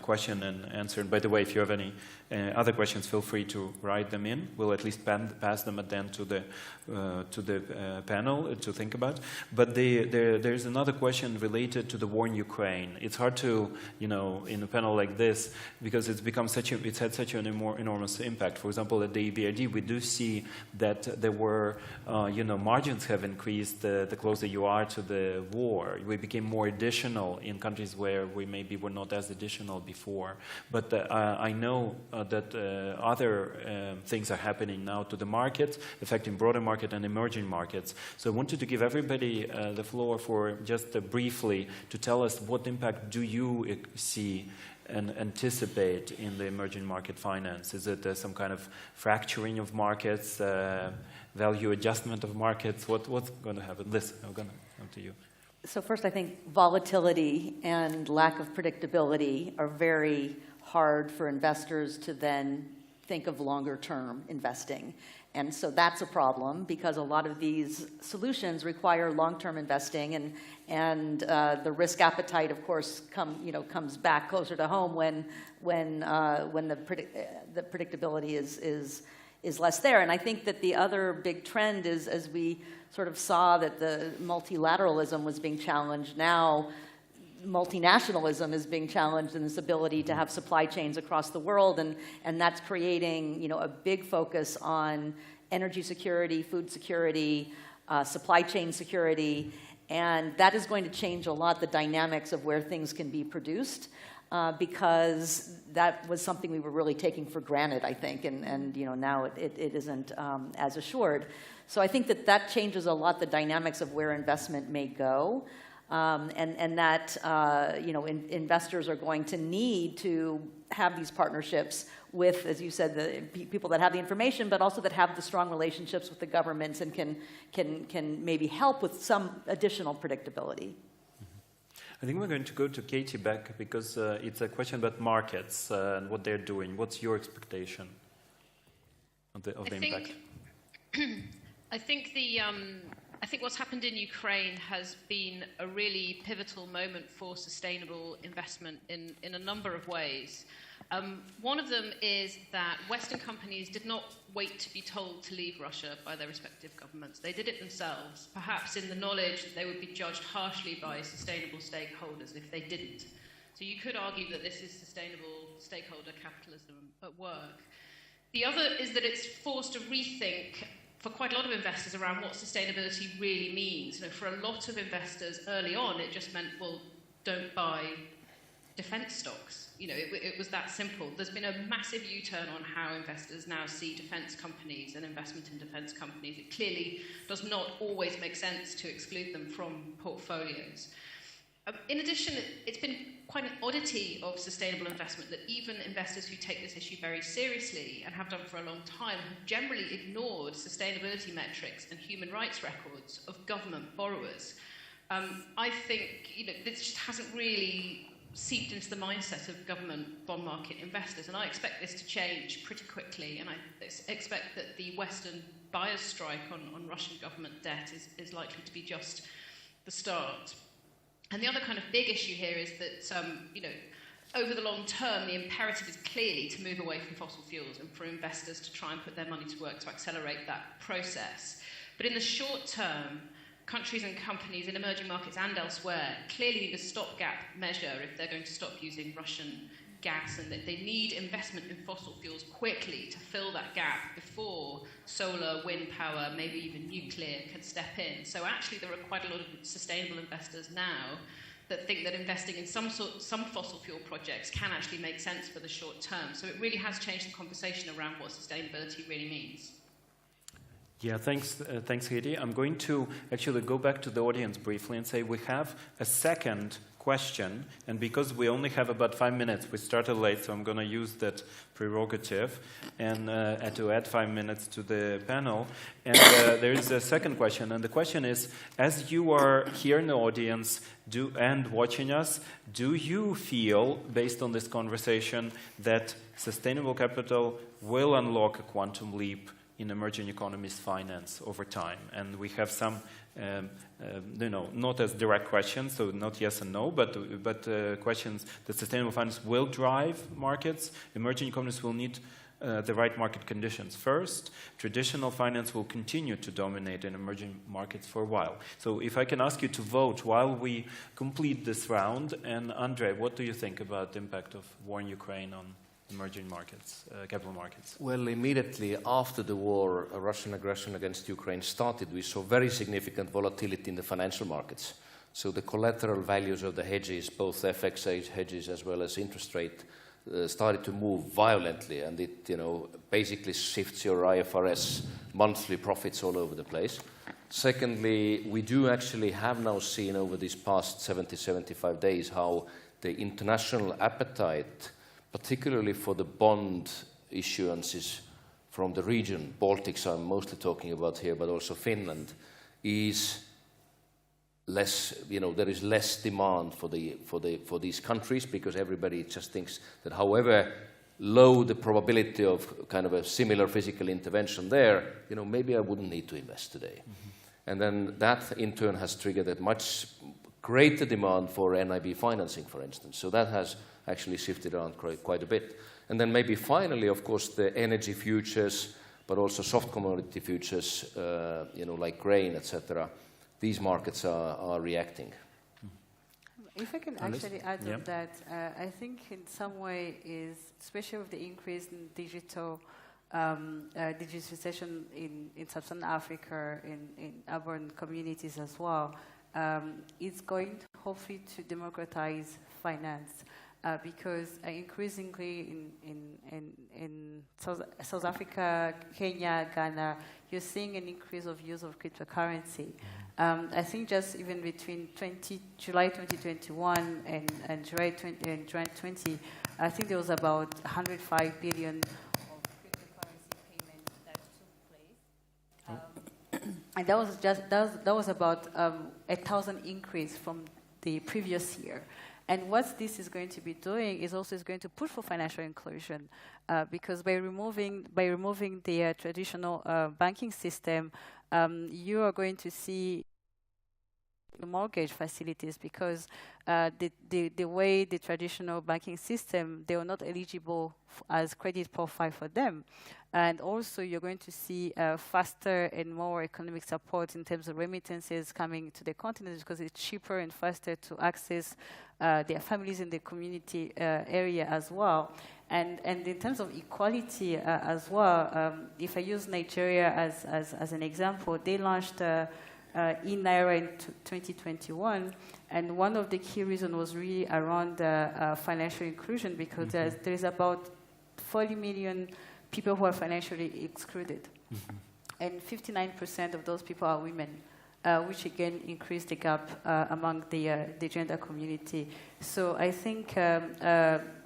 question and answer. And by the way, if you have any other questions, feel free to write them in. We'll at least pass them at the end to the panel to think about. But there's another question related to the war in Ukraine. It's hard to, you know, in a panel like this, because it's become it's had such an enormous impact. For example, at the EBRD, we do see that there were, you know, margins have increased the closer you are to the war. We became more additional in countries where we maybe were not as additional before. But I know that other things are happening now to the market, affecting broader market and emerging markets. So I wanted to give everybody the floor for just briefly to tell us what impact do you see and anticipate in the emerging market finance? Is it some kind of fracturing of markets, value adjustment of markets? What's going to happen? Liz, I'm going to come to you. So first, I think volatility and lack of predictability are very hard for investors to then think of longer-term investing. And so that's a problem, because a lot of these solutions require long-term investing, and the risk appetite, of course, comes back closer to home when the predictability is less there. And I think that the other big trend is, as we sort of saw that the multilateralism was being challenged, now multinationalism is being challenged in this ability to have supply chains across the world, and that's creating, you know, a big focus on energy security, food security, supply chain security, and that is going to change a lot the dynamics of where things can be produced, because that was something we were really taking for granted, I think, and you know, now it isn't as assured. So I think that changes a lot the dynamics of where investment may go. And that you know, investors are going to need to have these partnerships with, as you said, the people that have the information, but also that have the strong relationships with the governments and can maybe help with some additional predictability. I think we're going to go to Katie back, because it's a question about markets and what they're doing. What's your expectation of the impact? I think what's happened in Ukraine has been a really pivotal moment for sustainable investment in a number of ways. One of them is that Western companies did not wait to be told to leave Russia by their respective governments. They did it themselves, perhaps in the knowledge that they would be judged harshly by sustainable stakeholders if they didn't. So you could argue that this is sustainable stakeholder capitalism at work. The other is that it's forced a rethink for quite a lot of investors around what sustainability really means. You know, for a lot of investors early on, it just meant, well, don't buy defense stocks. You know, it was that simple. There's been a massive U-turn on how investors now see defense companies and investment in defense companies. It clearly does not always make sense to exclude them from portfolios. In addition, it's been quite an oddity of sustainable investment that even investors who take this issue very seriously and have done for a long time have generally ignored sustainability metrics and human rights records of government borrowers. I think, you know, this just hasn't really seeped into the mindset of government bond market investors, and I expect this to change pretty quickly, and I expect that the Western buyer's strike on Russian government debt is likely to be just the start. And the other kind of big issue here is that, you know, over the long term, the imperative is clearly to move away from fossil fuels and for investors to try and put their money to work to accelerate that process. But in the short term, countries and companies in emerging markets and elsewhere clearly need a stopgap measure if they're going to stop using Russian gas, and that they need investment in fossil fuels quickly to fill that gap before solar, wind power, maybe even nuclear can step in. So actually there are quite a lot of sustainable investors now that think that investing in some fossil fuel projects can actually make sense for the short term. So it really has changed the conversation around what sustainability really means. Yeah, thanks, Heidi. I'm going to actually go back to the audience briefly and say we have a second question, and because we only have about 5 minutes, we started late, so I'm going to use that prerogative and to add 5 minutes to the panel. And there is a second question, and the question is, as you are here in the audience and watching us, do you feel, based on this conversation, that sustainable capital will unlock a quantum leap in emerging economies finance over time? And we have some not as direct questions, so not yes and no, but questions that sustainable finance will drive markets. Emerging economies will need the right market conditions first. Traditional finance will continue to dominate in emerging markets for a while. So if I can ask you to vote while we complete this round, and Andre, what do you think about the impact of war in Ukraine on emerging markets, capital markets? Well, immediately after the war, Russian aggression against Ukraine started, we saw very significant volatility in the financial markets. So the collateral values of the hedges, both FX hedges as well as interest rate, started to move violently, and it basically shifts your IFRS monthly profits all over the place. Secondly, we do actually have now seen over these past 75 days how the international appetite, particularly for the bond issuances from the region, Baltics I'm mostly talking about here, but also Finland, is less, there is less demand for these countries, because everybody just thinks that however low the probability of kind of a similar physical intervention there, maybe I wouldn't need to invest today. Mm-hmm. And then that in turn has triggered a much greater demand for NIB financing, for instance. So that has actually shifted around quite a bit. And then maybe finally, of course, the energy futures, but also soft commodity futures, like grain, etc. These markets are reacting. If I can actually add on that, I think in some way is, especially with the increase in digitalization in sub-Saharan Africa, in urban communities as well, it's going to hopefully to democratize finance. Because increasingly in South Africa, Kenya, Ghana, you're seeing an increase of use of cryptocurrency. I think just even between July 2021 and July 2020, I think there was about 105 billion of cryptocurrency payments that took place. And that was about 1,000 increase from the previous year. And what this is going to be doing is also going to push for financial inclusion, because by removing the traditional banking system, you are going to see the mortgage facilities, because the way the traditional banking system, they are not eligible as credit profile for them. And also you're going to see faster and more economic support in terms of remittances coming to the continent, because it's cheaper and faster to access their families in the community area as well. And in terms of equality as well, if I use Nigeria as an example, they launched e-Naira in 2021, and one of the key reasons was really around financial inclusion, because there is about 40 million people who are financially excluded, and 59% of those people are women, which again increased the gap among the gender community. So I think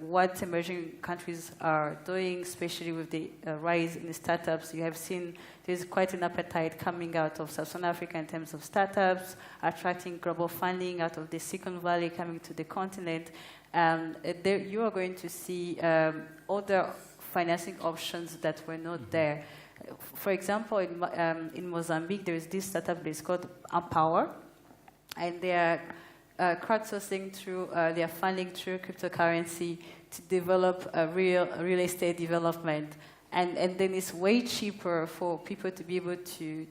what emerging countries are doing, especially with the rise in the startups, you have seen there's quite an appetite coming out of Southern Africa in terms of startups, attracting global funding out of the Silicon Valley coming to the continent. There you are going to see other financing options that were not there. For example, in Mozambique, there is this startup that is called Empower, and they are crowdsourcing through, they are funding through cryptocurrency to develop a real estate development. And then it's way cheaper for people to be able to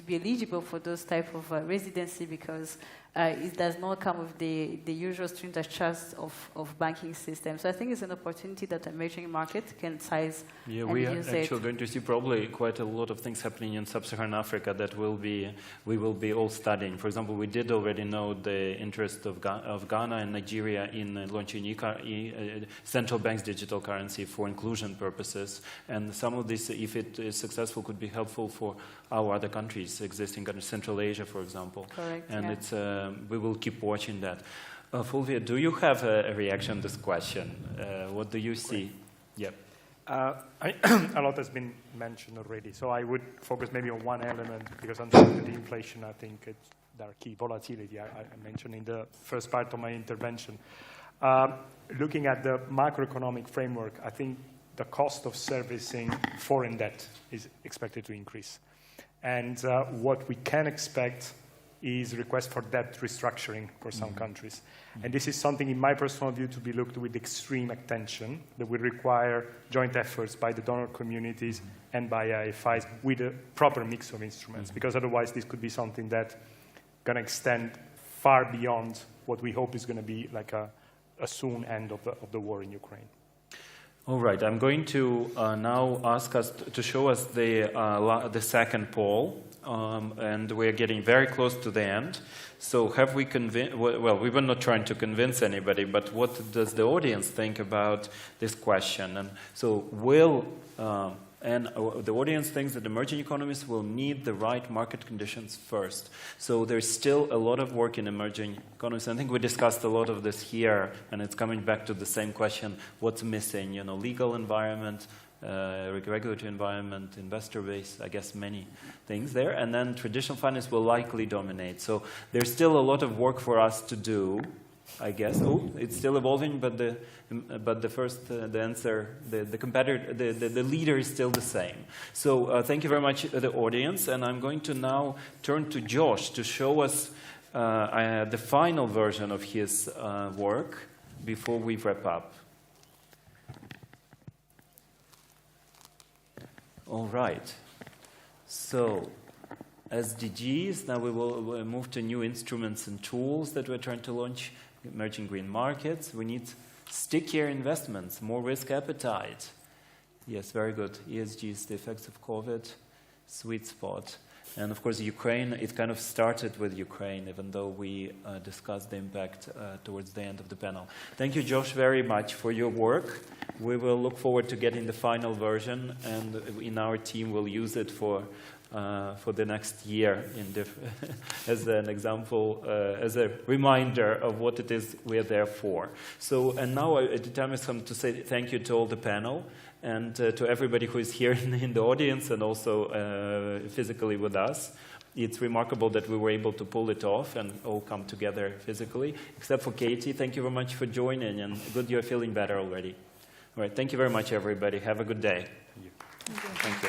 be eligible for those type of residency, because it does not come with the usual strings attached of banking systems. So I think it's an opportunity that emerging markets can seize. Yeah, and we are use actually it. going to see probably quite a lot of things happening in sub-Saharan Africa that we will be all studying. For example, we did already know the interest of Ghana and Nigeria in launching central bank's digital currency for inclusion purposes. And some of this, if it is successful, could be helpful for our other countries, existing countries, Central Asia, for example. Correct, And yeah. it's we will keep watching that. Fulvia, do you have a reaction to this question? What do you see? Yep. A lot has been mentioned already, so I would focus maybe on one element, because under the inflation, I think there are key volatility I mentioned in the first part of my intervention. Looking at the macroeconomic framework, I think the cost of servicing foreign debt is expected to increase. And what we can expect is request for debt restructuring for some countries. And this is something, in my personal view, to be looked with extreme attention, that will require joint efforts by the donor communities and by IFIs with a proper mix of instruments, because otherwise this could be something that's going to extend far beyond what we hope is going to be like a soon end of the war in Ukraine. All right, I'm going to now ask us to show us the second poll, and we're getting very close to the end. So have we convinced, well, we were not trying to convince anybody, but what does the audience think about this question? And so the audience thinks that emerging economies will need the right market conditions first. So there's still a lot of work in emerging economies. I think we discussed a lot of this here, and it's coming back to the same question, what's missing? You know, legal environment, regulatory environment, investor base, I guess many things there. And then traditional finance will likely dominate. So there's still a lot of work for us to do, I guess. Oh, it's still evolving, but the answer, the competitor, the leader is still the same. So thank you very much, the audience, and I'm going to now turn to Josh to show us the final version of his work before we wrap up. All right. So SDGs. Now we will move to new instruments and tools that we're trying to launch. Emerging green markets. We need stickier investments, more risk appetite. Yes, very good. ESGs, the effects of COVID, sweet spot. And of course, Ukraine, it kind of started with Ukraine, even though we discussed the impact towards the end of the panel. Thank you, Josh, very much for your work. We will look forward to getting the final version, and in our team we'll use it for the next year as an example, as a reminder of what it is we're there for. So, and now the time has come to say thank you to all the panel and to everybody who is here in the audience and also physically with us. It's remarkable that we were able to pull it off and all come together physically, except for Katie. Thank you very much for joining, and good you're feeling better already. All right, thank you very much, everybody. Have a good day. Thank you. Thank you.